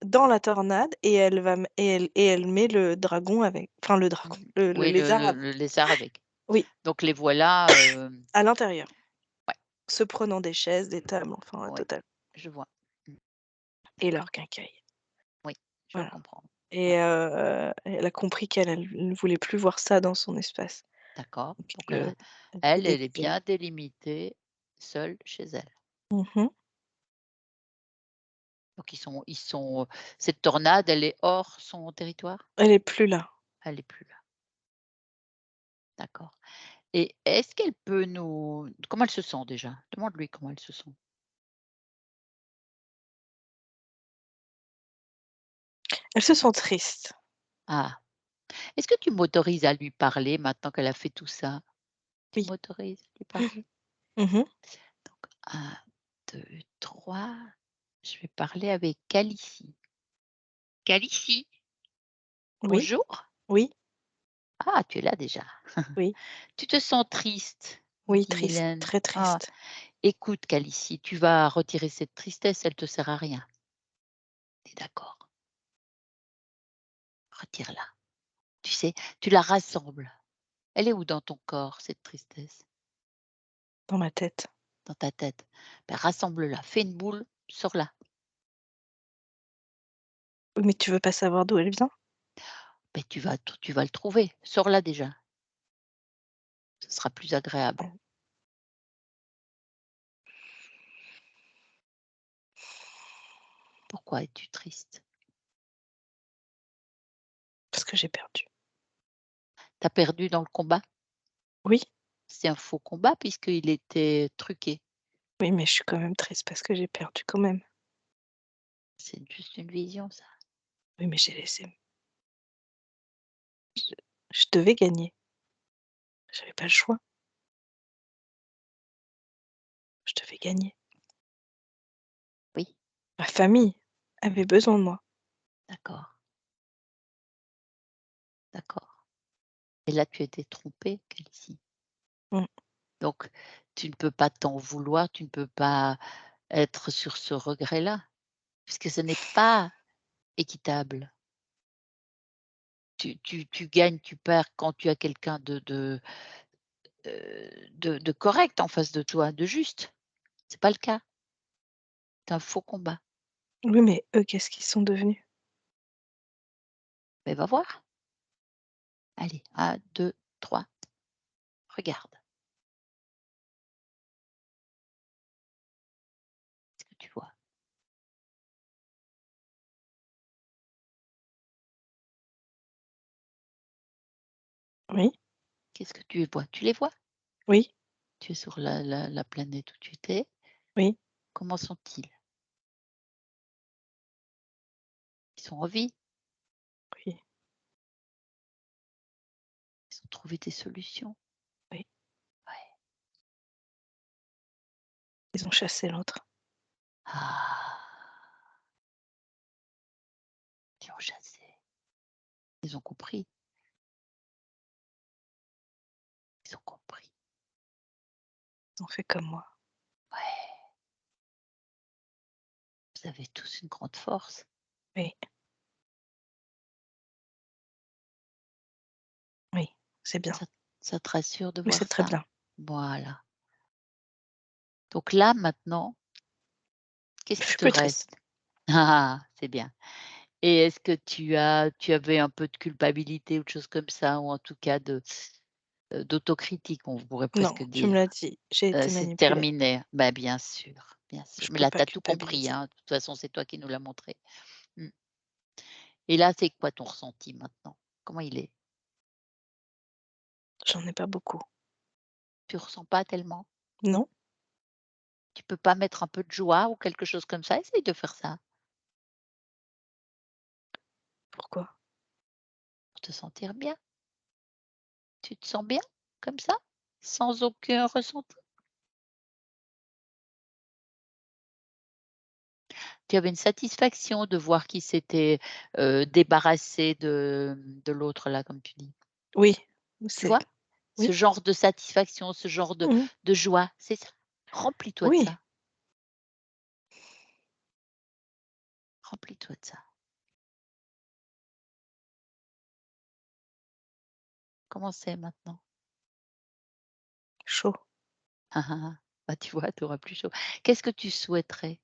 dans la tornade et elle va m et elle met le dragon avec, enfin le dragon, Mmh. le Oui, le lézard le av le lézard avec. oui, Donc les voilà, à l'intérieur, ouais, se prenant des chaises, des tables, enfin la ouais, totale, je vois. Mmh, et leur d'accord. quincaille, Oui, je voilà, comprends. Ouais, et elle a compris qu'elle ne voulait plus voir ça dans son espace, d'accord. donc Donc elle elle s'est elle est décidée. bien délimitée, seule chez elle. Mmh. Donc ils sont cette tornade, elle est hors son territoire? Elle est plus là. Elle est plus là, d'accord. Et est-ce qu'elle peut nous comment elle se sent déjà? Demande-lui comment elle se sent. Elle se sent triste. Ah, est-ce que tu m'autorises à lui parler maintenant qu'elle a fait tout ça? Tu Oui. m'autorises à lui parler? Mmh. Donc 1, 2, 3. Je vais parler avec Calicie. Calicie, Oui, bonjour. oui, Ah, tu es là déjà. oui, Tu te sens triste, me oui, dit triste, Mylène. très Ah, triste. écoute Calicie, tu vas retirer cette tristesse, elle te sert à rien. Tu es d'accord? Retire-la. Tu sais, tu la rassembles. Elle est où dans ton corps, cette tristesse? Dans ma tête. Dans ta tête. Ben, rassemble-la, fais une boule, sors-la. Oui, mais tu veux pas savoir d'où elle vient? Ben, tu vas le trouver. Sors-la déjà, ce sera plus agréable. Pourquoi es-tu triste? Parce que j'ai perdu. Tu as perdu dans le combat? Oui, C'est un faux combat puisqu'il était truqué. oui, mais je suis quand même triste parce que j'ai perdu quand même. C'est juste une vision ça. Oui, mais j'ai laissé je je devais gagner. J'avais pas le choix. Je devais gagner. Oui, Ma famille avait besoin de moi. d'accord, d'accord. Et là, tu as été trompée, Calicie. Mmh. Donc tu ne peux pas t'en vouloir, tu ne peux pas être sur ce regret-là, puisque ce n'est pas équitable. Tu gagnes, tu perds quand tu as quelqu'un de correct en face de toi, de juste. C'est pas le cas. C'est un faux combat. Oui, mais eux, qu'est-ce qu'ils sont devenus? Mais va voir. Allez, 1, 2, 3, regarde. Qu'est-ce que tu vois? Oui, Qu'est-ce que tu vois? Tu les vois? oui, Tu es sur la planète où tu étais. oui, Comment sont-ils? Ils sont en vie? oui, Ils ont trouvé des solutions? oui. Ouais. Ils ont chassé l'autre. Ah! Ils ont chassé. Ils ont compris. Ils ont compris. Ils ont fait comme moi. Ouais, vous avez tous une grande force. Oui, oui, c'est bien. Ça ça te rassure de Oui, c'est voir très ça? bien. Voilà. Donc là, maintenant, qu'est-ce Je qui suis te plus triste. reste? Ah! C'est bien. Et est-ce que tu avais un peu de culpabilité ou de choses comme ça? Ou en tout cas d'autocritique, on pourrait Non, presque tu me dire? l'as dit, j'ai été C'est manipulée. terminé. Bah, bien sûr, bien sûr. Je Mais peux là, tu pas as tout compris, culpabiliser. hein. De toute façon, c'est toi qui nous l'as montré. Mmh. Et là, c'est quoi ton ressenti maintenant? Comment il est? J'en ai pas beaucoup. Tu ressens pas tellement? Non? Tu peux pas mettre un peu de joie ou quelque chose comme ça? Essaye de faire ça. Pourquoi? te sentir bien. Tu te sens bien comme ça? Sans aucun ressenti? Tu avais une satisfaction de voir qu'il s'était, débarrassé de l'autre là, comme tu dis. Oui, Tu c'est vois? Ce oui. genre de satisfaction, ce genre Mmh. de joie, c'est ça. Remplis-toi de Oui, ça, remplis-toi de ça. Comment c'est maintenant? chaud. Ah ah ah. Bah, tu vois, tu auras plus chaud. Qu'est-ce que tu souhaiterais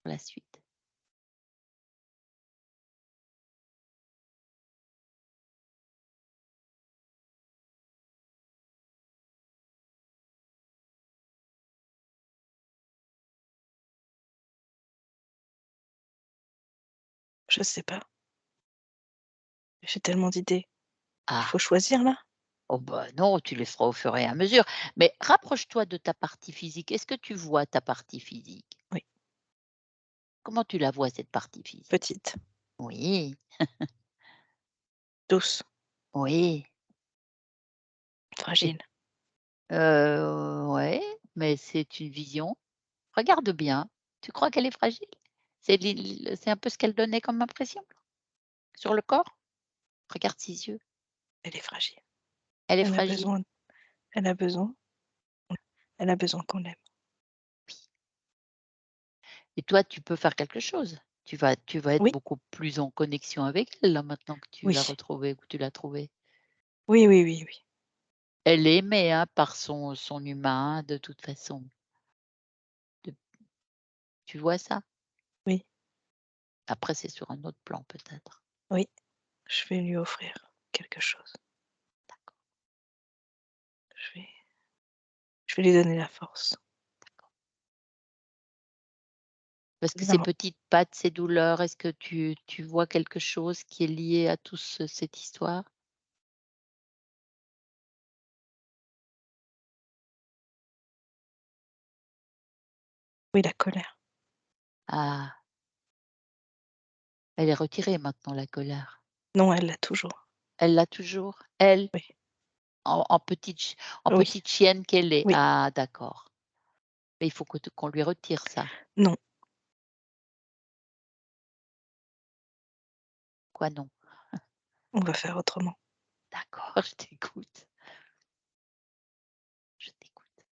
pour la suite? Je sais pas, j'ai tellement d'idées. Il faut Ah! choisir là? Oh bah, non, tu les feras au fur et à mesure. Mais rapproche-toi de ta partie physique. Est-ce que tu vois ta partie physique? Oui, Comment tu la vois cette partie physique? petite, Oui, douce, oui. Et fragile. ouais, mais c'est une vision. Regarde bien. Tu crois qu'elle est fragile? C'est un peu ce qu'elle donnait comme impression sur le corps? Regarde ses yeux. Elle est fragile. Elle est Elle a fragile? besoin elle a besoin elle a besoin qu'on l'aime. Oui. Et toi, tu peux faire quelque chose. Tu vas être Oui, beaucoup plus en connexion avec elle, là, maintenant que tu l'as oui, retrouvée ou que tu l'as trouvée. oui, oui, oui, oui, Elle est aimée, hein, par son humain, de toute façon. De Tu vois ça? oui, Après, c'est sur un autre plan peut-être. oui. Je vais lui offrir quelque chose. D'accord, Je vais je vais lui donner la force. d'accord. Parce que ces Non, petites pattes, ces douleurs, est-ce que tu vois quelque chose qui est lié à tout cette histoire? oui, la colère. Ah, elle est retirée maintenant la colère. Non, elle l'a toujours. Elle l'a toujours? Elle? Oui, En oui, petite chienne qu'elle est? oui. Ah d'accord. Mais il faut qu'on lui retire ça. Non, Quoi non? on va faire autrement. D'accord, je t'écoute, je t'écoute.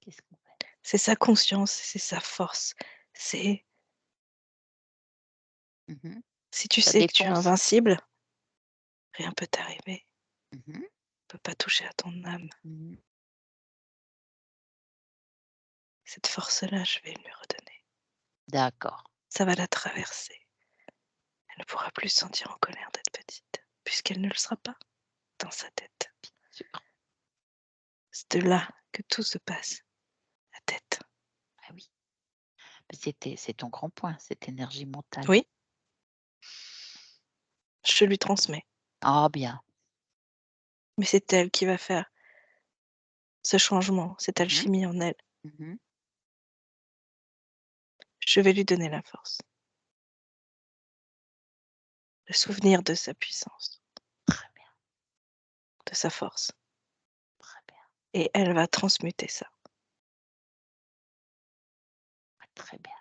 Qu'est-ce qu'on fait? C'est sa conscience, c'est sa force. C'est Mmh. si tu Sa sais que tu es défense. invincible, rien peut t'arriver, Mmh. peut pas toucher à ton âme. Mmh. Cette force-là, je vais lui redonner. D'accord. Ça va la traverser. Elle ne pourra plus se sentir en colère d'être petite, puisqu'elle ne le sera pas dans sa tête. Sûr. C'est de là que tout se passe, la tête. Ah oui. C'est ton grand point, cette énergie mentale. Oui, je lui transmets, Ah bien. mais c'est elle qui va faire ce changement, cette Mmh mh. alchimie en elle. Mmh. Je vais lui donner la force, le souvenir de sa puissance, Très bien, de sa force, très bien, et elle va transmuter ça. très bien.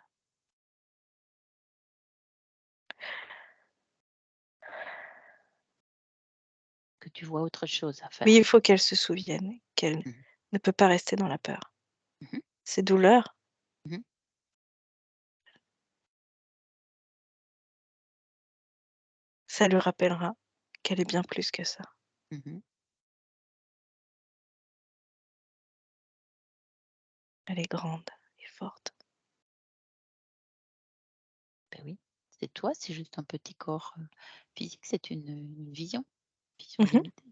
Que tu vois autre chose à Oui, faire. il faut qu'elle se souvienne qu'elle Mmh. ne peut pas rester dans la peur. Mmh. Ces douleurs, Mmh. ça lui rappellera qu'elle est bien plus que ça. Mmh. Elle est grande et forte. Beh oui, c'est toi, c'est juste un petit corps, physique, c'est une vision Mmh. limitée.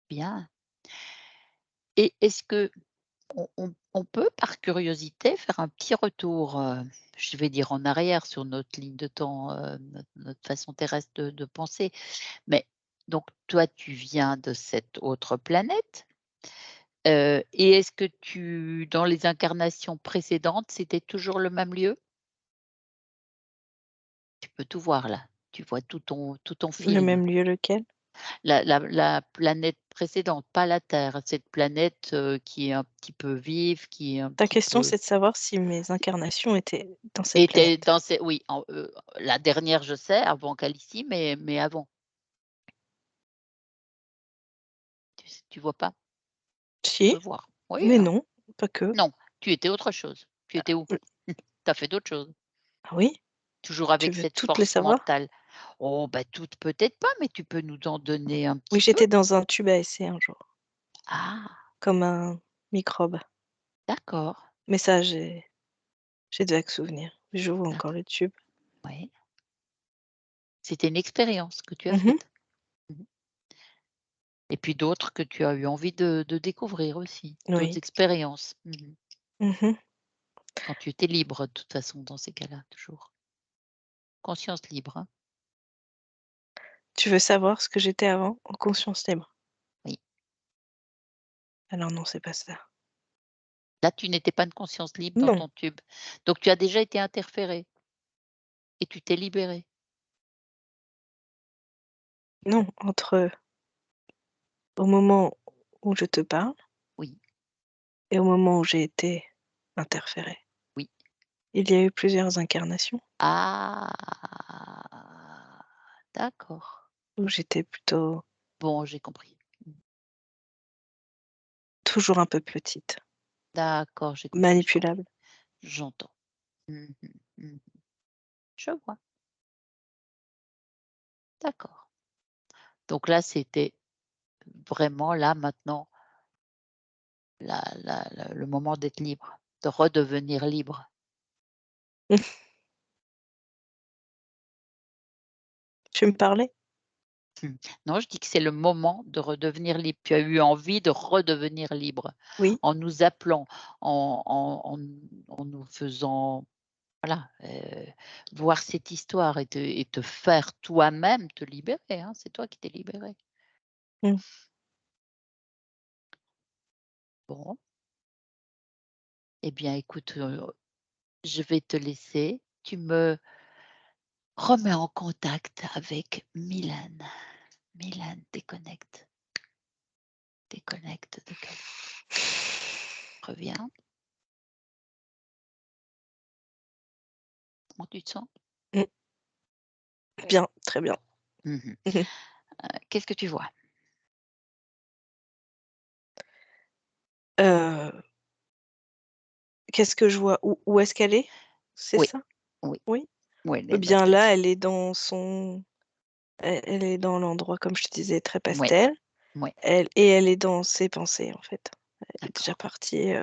Bien. Et est-ce que on peut, par curiosité, faire un petit retour, je vais dire en arrière sur notre ligne de temps, notre façon terrestre de penser. Mais donc toi, tu viens de cette autre planète, et est-ce que dans les incarnations précédentes, c'était toujours le même lieu? peux tout voir là. Tu vois tout ton Le film. même lieu, lequel? La planète précédente, pas la Terre, cette planète, qui est un petit peu vive, qui est un Ta petit question, peu c'est de savoir si mes incarnations étaient dans cette était planète. dans ces oui, la dernière je sais, avant Khaleesi, mais avant. Tu vois pas? Tu Si, peux voir. Oui, mais hein. non, pas que. Non, tu étais autre chose. Tu étais où? Mmh, Tu as fait d'autres choses. ah oui? Toujours Tu avec veux cette toutes les force savoir? mentale. Oh, bah, toutes peut-être pas, mais tu peux nous en donner un Oui, petit peu. j'étais dans un tube à essai un jour, Ah, comme un microbe. d'accord, Mais ça, j'ai de vagues souvenirs. Je vois encore d'accord, le tube. ouais. C'était une expérience que tu as Mmh. faite. Mmh. Et puis d'autres que tu as eu envie de découvrir aussi, d'autres Oui. expériences. Mmh. Quand tu étais libre de toute façon dans ces cas-là, toujours. Conscience libre, hein? Tu veux savoir ce que j'étais avant? En conscience libre? Oui. Alors non, c'est pas ça. Là, tu n'étais pas une conscience libre dans Non, ton tube. Donc tu as déjà été interféré et tu t'es libéré. non, entre au moment où je te parle Oui, et au moment où j'ai été interférée, oui. il y a eu plusieurs incarnations Ah! D'accord. où j'étais plutôt Bon, j'ai compris. toujours un peu petite, D'accord, j'ai compris. manipulable. J'entends. Mmh mh. Mmh. Je vois. D'accord. Donc là, c'était vraiment là, maintenant, le moment d'être libre, de redevenir libre. Tu me parlais? Mmh. Non, je dis que c'est le moment de redevenir libre. Tu as eu envie de redevenir libre Oui. en nous appelant, en nous faisant, voilà, voir cette histoire et te faire toi-même te libérer, hein. C'est toi qui t'es libéré. Mmh. Bon, eh bien écoute, je vais te laisser. Tu me remets en contact avec Mylène. Mylène, déconnecte. Déconnecte de Cali. Reviens. Comment tu te sens? Mmh. Bien, très bien. Mmh. Mmh. Qu'est-ce que tu vois? Heu, qu'est-ce que je vois? Où est-ce qu'elle est? C'est Oui, ça? oui, Oui? oui, Eh les bien notre là, équipe. elle est dans son elle est dans l'endroit, comme je te disais, très Oui, pastel. oui, Elle est dans ses pensées, en fait. Elle est déjà d'accord. partie,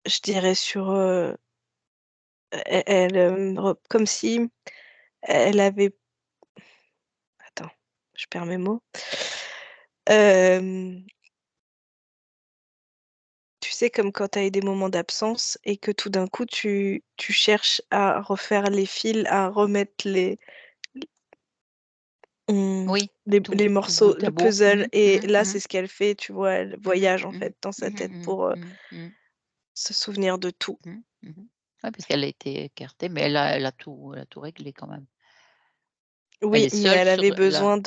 je dirais sur, elle, re comme si elle avait attends, je perds mes mots. Hem, tu sais, comme quand tu as eu des moments d'absence et que tout d'un coup tu cherches à refaire les fils, à remettre mmh, Oui, les tout morceaux, bout à le bout. puzzle, et là, Mmh. c'est ce qu'elle fait, tu vois? Elle Mmh voyage, en mh. fait, dans sa Mmh tête mh. pour, Mmh. Mmh. se souvenir de tout. Mmh. Mmh. Ouais, parce qu'elle a été écartée, mais elle a tout réglé quand même. Elle Oui, est mais seule elle sur avait la besoin mmh.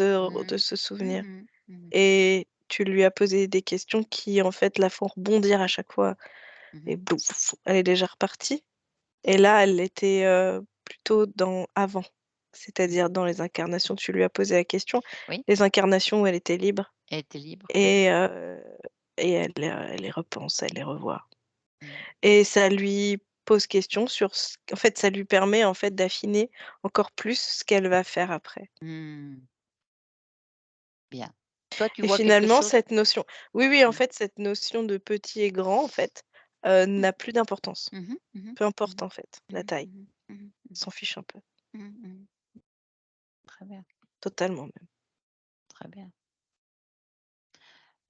de se Mmh souvenir, mh. Mmh. et tu lui as posé des questions qui, en fait, la font rebondir à chaque fois, et Mmh. bouf, elle est déjà repartie, et là, elle était, plutôt dans avant, c'est-à-dire dans les incarnations. Tu lui as posé la question, Oui, les incarnations où elle était libre, elle était libre, oui. et elle les repense, elle les revoit, Mmh. et ça lui pose question sur ce en fait, ça lui permet, en fait, d'affiner encore plus ce qu'elle va faire après. Mmh. Bien. Toi, tu Et vois quelque finalement, chose? cette notion, oui, oui, en Mmh. fait, cette notion de petit et grand, en fait, Mmh. n'a plus d'importance. Mmh mh. Mmh. Peu importe, Mmh. en fait, la Mmh. taille. Mmh. Mmh. On s'en fiche un peu, Mmh. Mmh. Très bien, totalement même. très bien.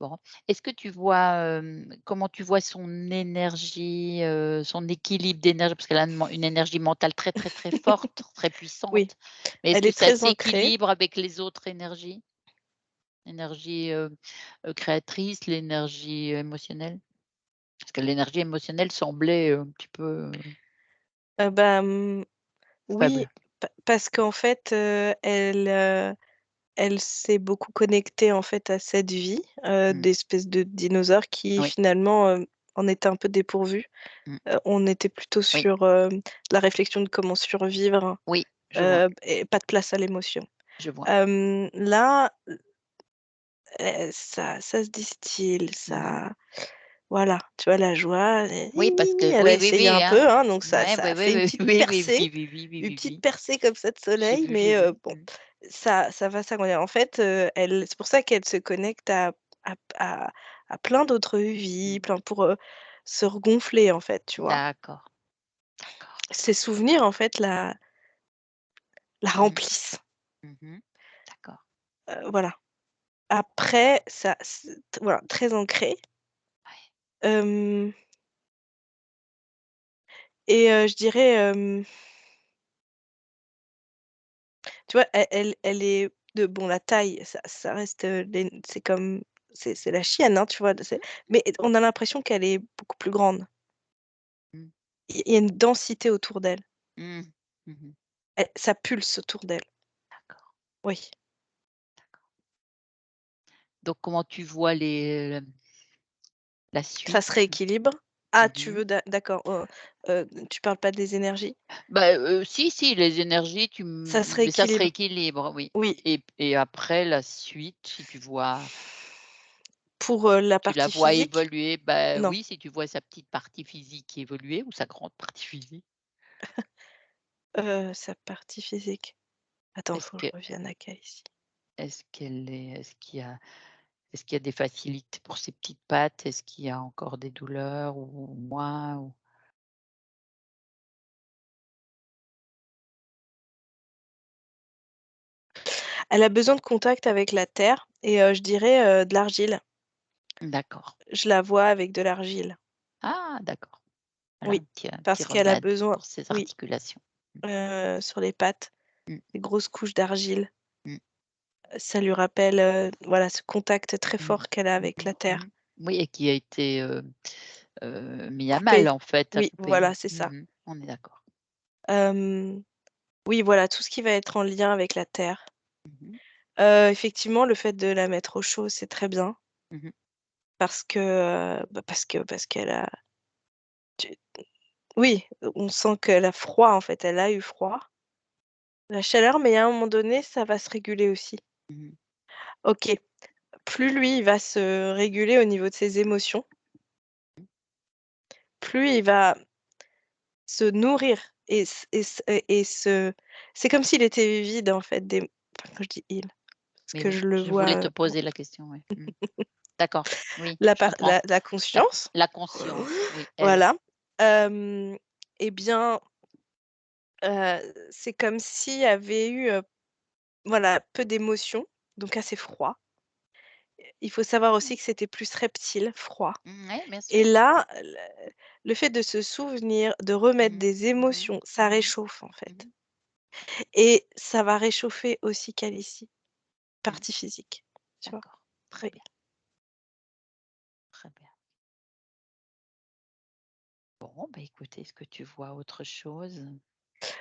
Bon. Est-ce que tu vois, comment tu vois son énergie, son équilibre d'énergie? Parce qu'elle a une énergie mentale très, très, très forte, très Oui, puissante. Mais est-ce elle que est ça très ancrée. s'équilibre avec les autres énergies? L'énergie, créatrice, l'énergie émotionnelle? Parce que l'énergie émotionnelle semblait, un petit peu, Bah, mmh, Oui, faible. parce qu'en fait, elle s'est beaucoup connectée, en fait, à cette vie, Mmh. d'espèce de dinosaure qui Oui. finalement, en était un peu dépourvue. Mmh. On était plutôt Oui. sur, la réflexion de comment survivre, Oui, je vois, et pas de place à l'émotion. je vois. Là, ça se distille, Mmh. voilà, tu vois la joie, Oui, ni parce ni ni, que elle a oui, oui, essayé oui, un hein. peu, hein, donc ça Ouais, ça ouais, a fait ouais, oui, oui, oui, oui, oui, oui, une oui, petite oui. percée comme ça de J'ai soleil, vu, j'ai mais vu. bon, Mmh. ça va s'agrandir. En fait, elle c'est pour ça qu'elle se connecte à à à plein d'autres vies, Mmh. plein pour, se regonfler, en fait, tu vois? D'accord, d'accord. Ces souvenirs, en fait, la Mmh. remplissent, Mmh. D'accord. voilà. Après ça voilà, très ancré, Ouais. hem et je dirais, tu vois, elle est de bon, la taille, ça reste, c'est comme c'est la chienne, hein, tu vois? C'est Mmh. mais on a l'impression qu'elle est beaucoup plus grande. Mmh. Il y a une densité autour d'elle. Mmh. Mmh. Ça pulse autour d'elle. D'accord, Oui, d'accord. Donc comment tu vois la ça se suite? rééquilibre. Ah, tu Mmh. veux d'accord, tu parles pas des énergies? Bah, si, si, les énergies, Ça se mais ça se rééquilibre. rééquilibre, oui. Oui, Et après la suite, si tu vois pour, la tu la partie vois physique? évoluer, bah, Non. oui, si tu vois sa petite partie physique évoluer ou sa grande partie physique. Sa partie physique. Attends, Est-ce faut que que je revienne à cas ici. est-ce qu'il y a des facilités pour ses petites pattes? Est-ce qu'il y a encore des douleurs ou moins ou Elle a besoin de contact avec la terre et je dirais, de l'argile. d'accord. Je la vois avec de l'argile. Ah d'accord. Voilà Oui, un petit parce qu'elle a remède besoin pour ses oui, articulations. sur les pattes, Mmh, des grosses couches d'argile. mmh, Ça lui rappelle, voilà, ce contact très mmh, fort qu'elle a mmh avec mh, la mmh. terre. Oui et qui a été, mis à mal Coupée. en fait, à Oui, couper. voilà, c'est ça. On est d'accord. Hem, oui, voilà, tout ce qui va être en lien avec la terre. Mmh mh. Effectivement, le fait de la mettre au chaud, c'est très bien Mmh. parce que, parce qu'elle a tu oui, on sent qu'elle a froid, en fait, elle a eu froid. La chaleur, mais à un moment donné, ça va se réguler aussi. Mmh. OK. Plus lui, il va se réguler au niveau de ses émotions, plus il va se nourrir et se c'est comme s'il était vide, en fait, enfin, quand je dis «il», parce Mais que oui, je le je voulais vois, te poser la question, oui. D'accord, oui, la je par comprends. la La conscience, la conscience, oui, elle. voilà, hem et bien, c'est comme s'il y avait eu, voilà, peu d'émotions, donc assez froid. Il faut savoir Mmh. aussi que c'était plus reptile, froid. Ouais, bien Et sûr. là, le fait de se souvenir, de remettre Mmh des mh. Mmh. émotions, ça Mmh. réchauffe, en fait. Mmh. Et ça va réchauffer aussi Calicie, Mmh. partie physique, tu vois? D'accord, très Oui. bien, très bien. Bon, bah, écoute, est-ce que tu vois autre chose?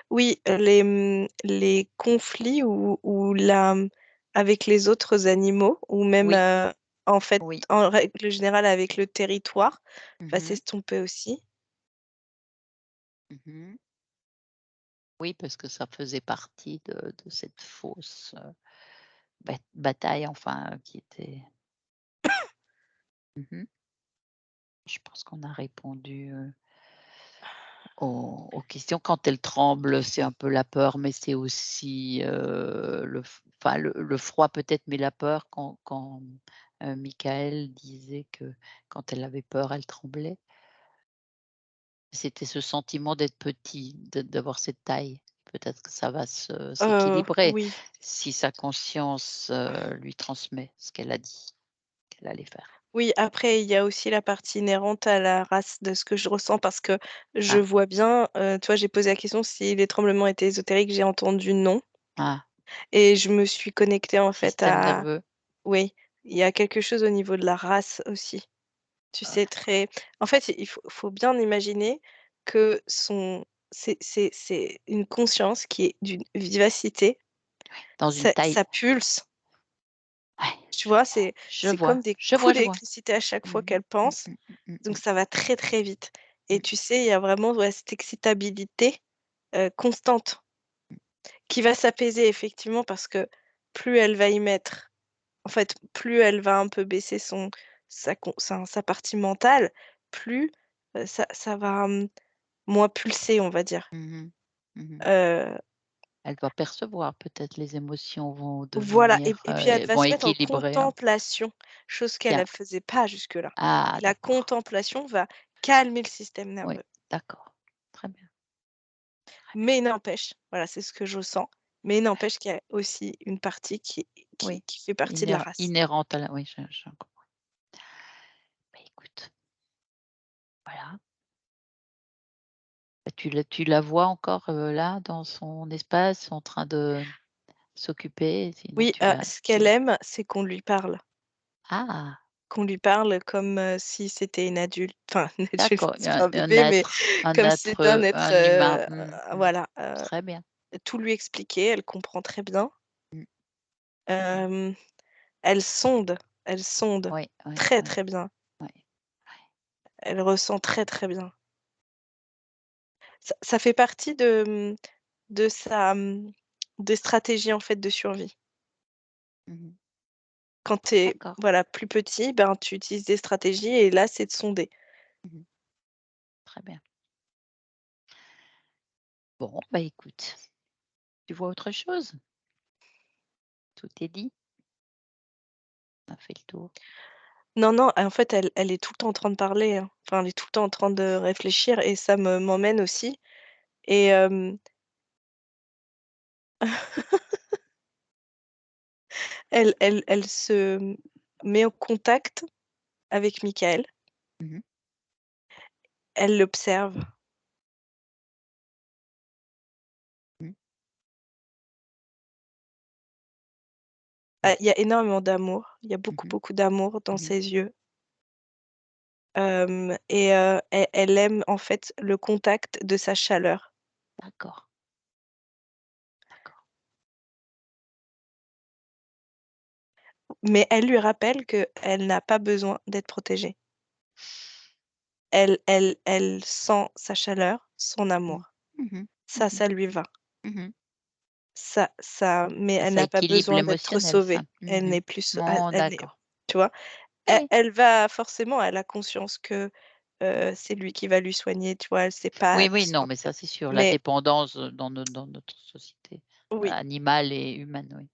Oui, les conflits ou avec les autres animaux ou même, Oui, en fait, oui. en règle générale avec le territoire, va Mmh. s'estomper aussi. Mmh. Oui, parce que ça faisait partie de cette fausse, bataille, enfin, qui était mmh je pense qu'on a répondu, aux questions. Quand elle tremble, c'est un peu la peur, mais c'est aussi, le froid peut-être, mais la peur quand, Michael disait que quand elle avait peur, elle tremblait. C'était ce sentiment d'être petit, d'avoir cette taille. Peut-être que ça va s'équilibrer Oui. si sa conscience, lui transmet ce qu'elle a dit qu'elle allait faire. Oui, après, il y a aussi la partie inhérente à la race de ce que je ressens parce que je Ah, vois bien, tu vois, j'ai posé la question si les tremblements étaient ésotériques, j'ai entendu non ah, et je me suis connectée en fait système à nerveux. oui, il y a quelque chose au niveau de la race aussi. Tu Ah sais, d'accord. très en fait, il faut bien imaginer que son c'est une conscience qui est d'une vivacité, Dans une taille. ça pulse. Ouais, Tu vois, c'est je c'est vois, comme des je vois, coups je vois. d'électricité à chaque fois Mmh qu'elle mh. pense, donc Mmh. ça va très, très vite et Mmh. tu sais, il y a vraiment, ouais, cette excitabilité, constante qui va s'apaiser effectivement parce que plus elle va y mettre en fait, plus elle va un peu baisser sa partie mentale, plus, ça va, moins pulser, on va dire. Mmh. Mmh. Heu, Elle doit percevoir, peut-être les émotions vont voilà devenir, et puis elle va vont se mettre en équilibrer, hein. contemplation, chose qu'elle, Bien. elle faisait pas jusque-là Ah et la d'accord. contemplation va calmer le système Oui, nerveux. d'accord. Très bien, très bien. Mais n'empêche, voilà, c'est ce que je sens, mais n'empêche qu'il y a aussi une partie Oui, qui fait partie de la race. inhérente à la oui, je comprends. Bah, écoute, voilà. Bah, tu la vois encore, là, dans son espace, en train de s'occuper? Sinon Oui, ce qu'elle aime, c'est qu'on lui parle. Ah! Qu'on lui parle comme, si c'était une adulte, enfin une adulte, D'accord, il y c'est a pas un bébé, mais un comme si être, c'était un être, un humain. voilà, Très bien. tout lui expliquer, elle comprend très bien. Mmh. Mmh. Hem, elle sonde Oui, oui, très, oui, très bien. oui. Elle ressent très, très bien. Ça fait partie de sa, des stratégies, en fait, de survie. Mmh. Quand tu es, D'accord. voilà, plus petit, ben, tu utilises des stratégies et là, c'est de sonder. Mmh. Très bien. Bon, bah, écoute, tu vois autre chose? Tout est dit? On a fait le tour? Non, non, en fait, elle est tout le temps en train de parler, hein. Enfin, elle est tout le temps en train de réfléchir et ça m'emmène aussi et elle se met en contact avec Michael. Mmh. Elle l'observe. Mmh. Mmh. Il y a énormément d'amour. Il y a beaucoup, Mmh. beaucoup d'amour dans Mmh. ses yeux, et elle aime, en fait, le contact de sa chaleur. D'accord, d'accord. Mais elle lui rappelle qu'elle n'a pas besoin d'être protégée. Elle sent sa chaleur, son Mmh. amour. Mmh. Ça lui va. Mmh. Mais elle Ça n'a pas équilibre besoin d'être l'émotionnel, ça. sauvée. Elle Mmh. n'est plus Oh elle est d'accord. tu vois? Oui, Elle oui. elle va forcément, elle a conscience que, c'est lui qui va lui soigner, tu vois? Elle sait pas Oui, tout oui, ça. non, mais ça, c'est sûr, la Mais dépendance, dans notre société, oui, animale et humaine, oui.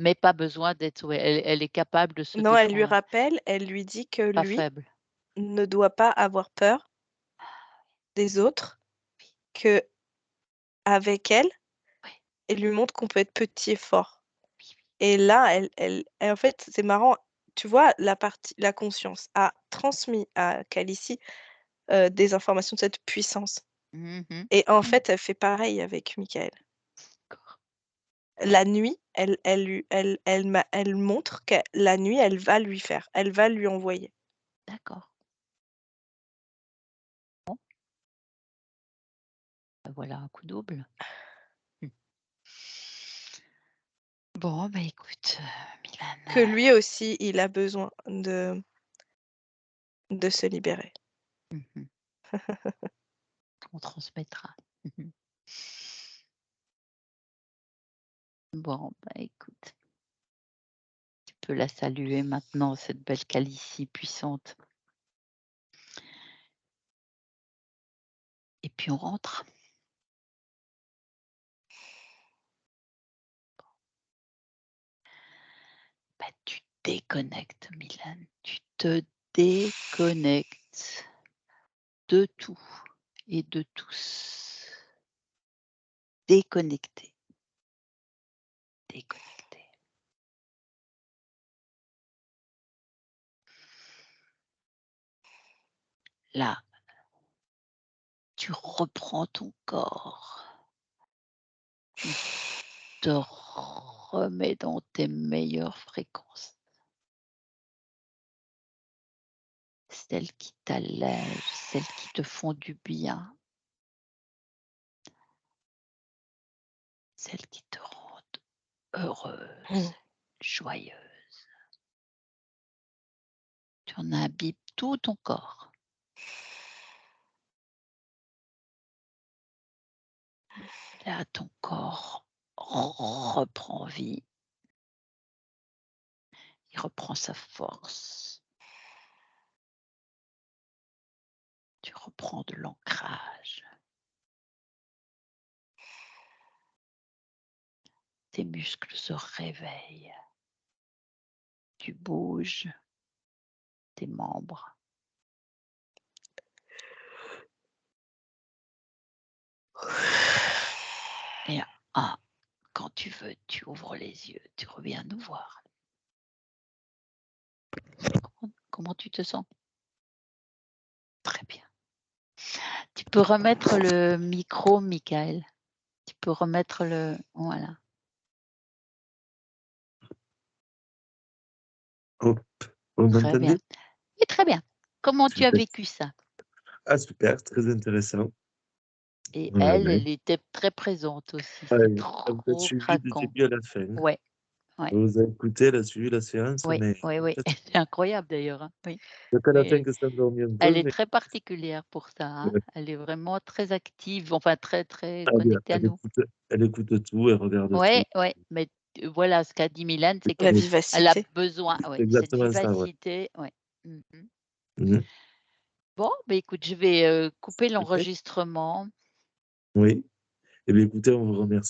Mais pas besoin d'être ouais, elle est capable de se non, elle lui défendre, rappelle, elle lui dit que pas lui faible. ne doit pas avoir peur des autres, qu'avec elle, Oui, elle lui montre qu'on peut être petit et fort. oui, oui. Et là, en fait, c'est marrant, tu vois, la conscience a transmis à Khaleesi, des informations de cette puissance. Mmh mh. Et en Mmh. fait, elle fait pareil avec Michael. D'accord, La nuit, elle montre que la nuit, elle va lui envoyer. d'accord. Bon, bah, voilà un coup double. Mmh. Bon, bah, écoute, Milan, Que lui aussi, il a besoin de se libérer. mmh on transmettra. Mmh. Bon, bah, écoute, tu peux la saluer maintenant, cette belle Khaleesi puissante et puis on rentre. Bah, tu déconnectes, Milan, tu te déconnectes de tout et de tous. Déconnecté, déconnecté. Là, tu reprends ton corps, tu te remets dans tes meilleures fréquences. celles qui t'allègent, celles qui te font du bien, celles qui te rendent heureuse, joyeuse. Tu en imbibes tout ton corps. Là, ton corps reprend vie, il reprend sa force. Tu reprends de l'ancrage. Tes muscles se réveillent. Tu bouges tes membres. Et quand tu veux, tu ouvres les yeux, tu reviens nous voir. Comment tu te sens? Très bien. Tu peux remettre le micro, Michael. Tu peux remettre le... Voilà. Hop, vous Très bien. m'entendez? Oui, très bien. Comment tu as Super. vécu ça? Ah super, très intéressant. Et Ouais, elle, ouais. elle était très présente aussi. Ouais, C'était vous êtes trop suivi du craquant. début à la fin. Ouais, ouais, Vous avez écouté, elle a suivi la séance, oui, mais oui, oui. C'est incroyable d'ailleurs, hein. Oui. donc à la fin Et que ça endormit un elle peu, est mais très particulière pour ça, hein. Elle est vraiment très active, enfin très, très ah bien, connectée à nous. elle écoute tout, elle regarde tout. Ouais, ouais, mais voilà, ce qu'a dit Mylène, c'est La Oui, qu'elle a vivacité. besoin, c'est ouais, cette exactement ça, ouais. vivacité, ouais. Mmh mh. Mmh. Bon, écoute, je vais, couper OK. l'enregistrement. Oui. Eh bien écoutez, on vous remercie.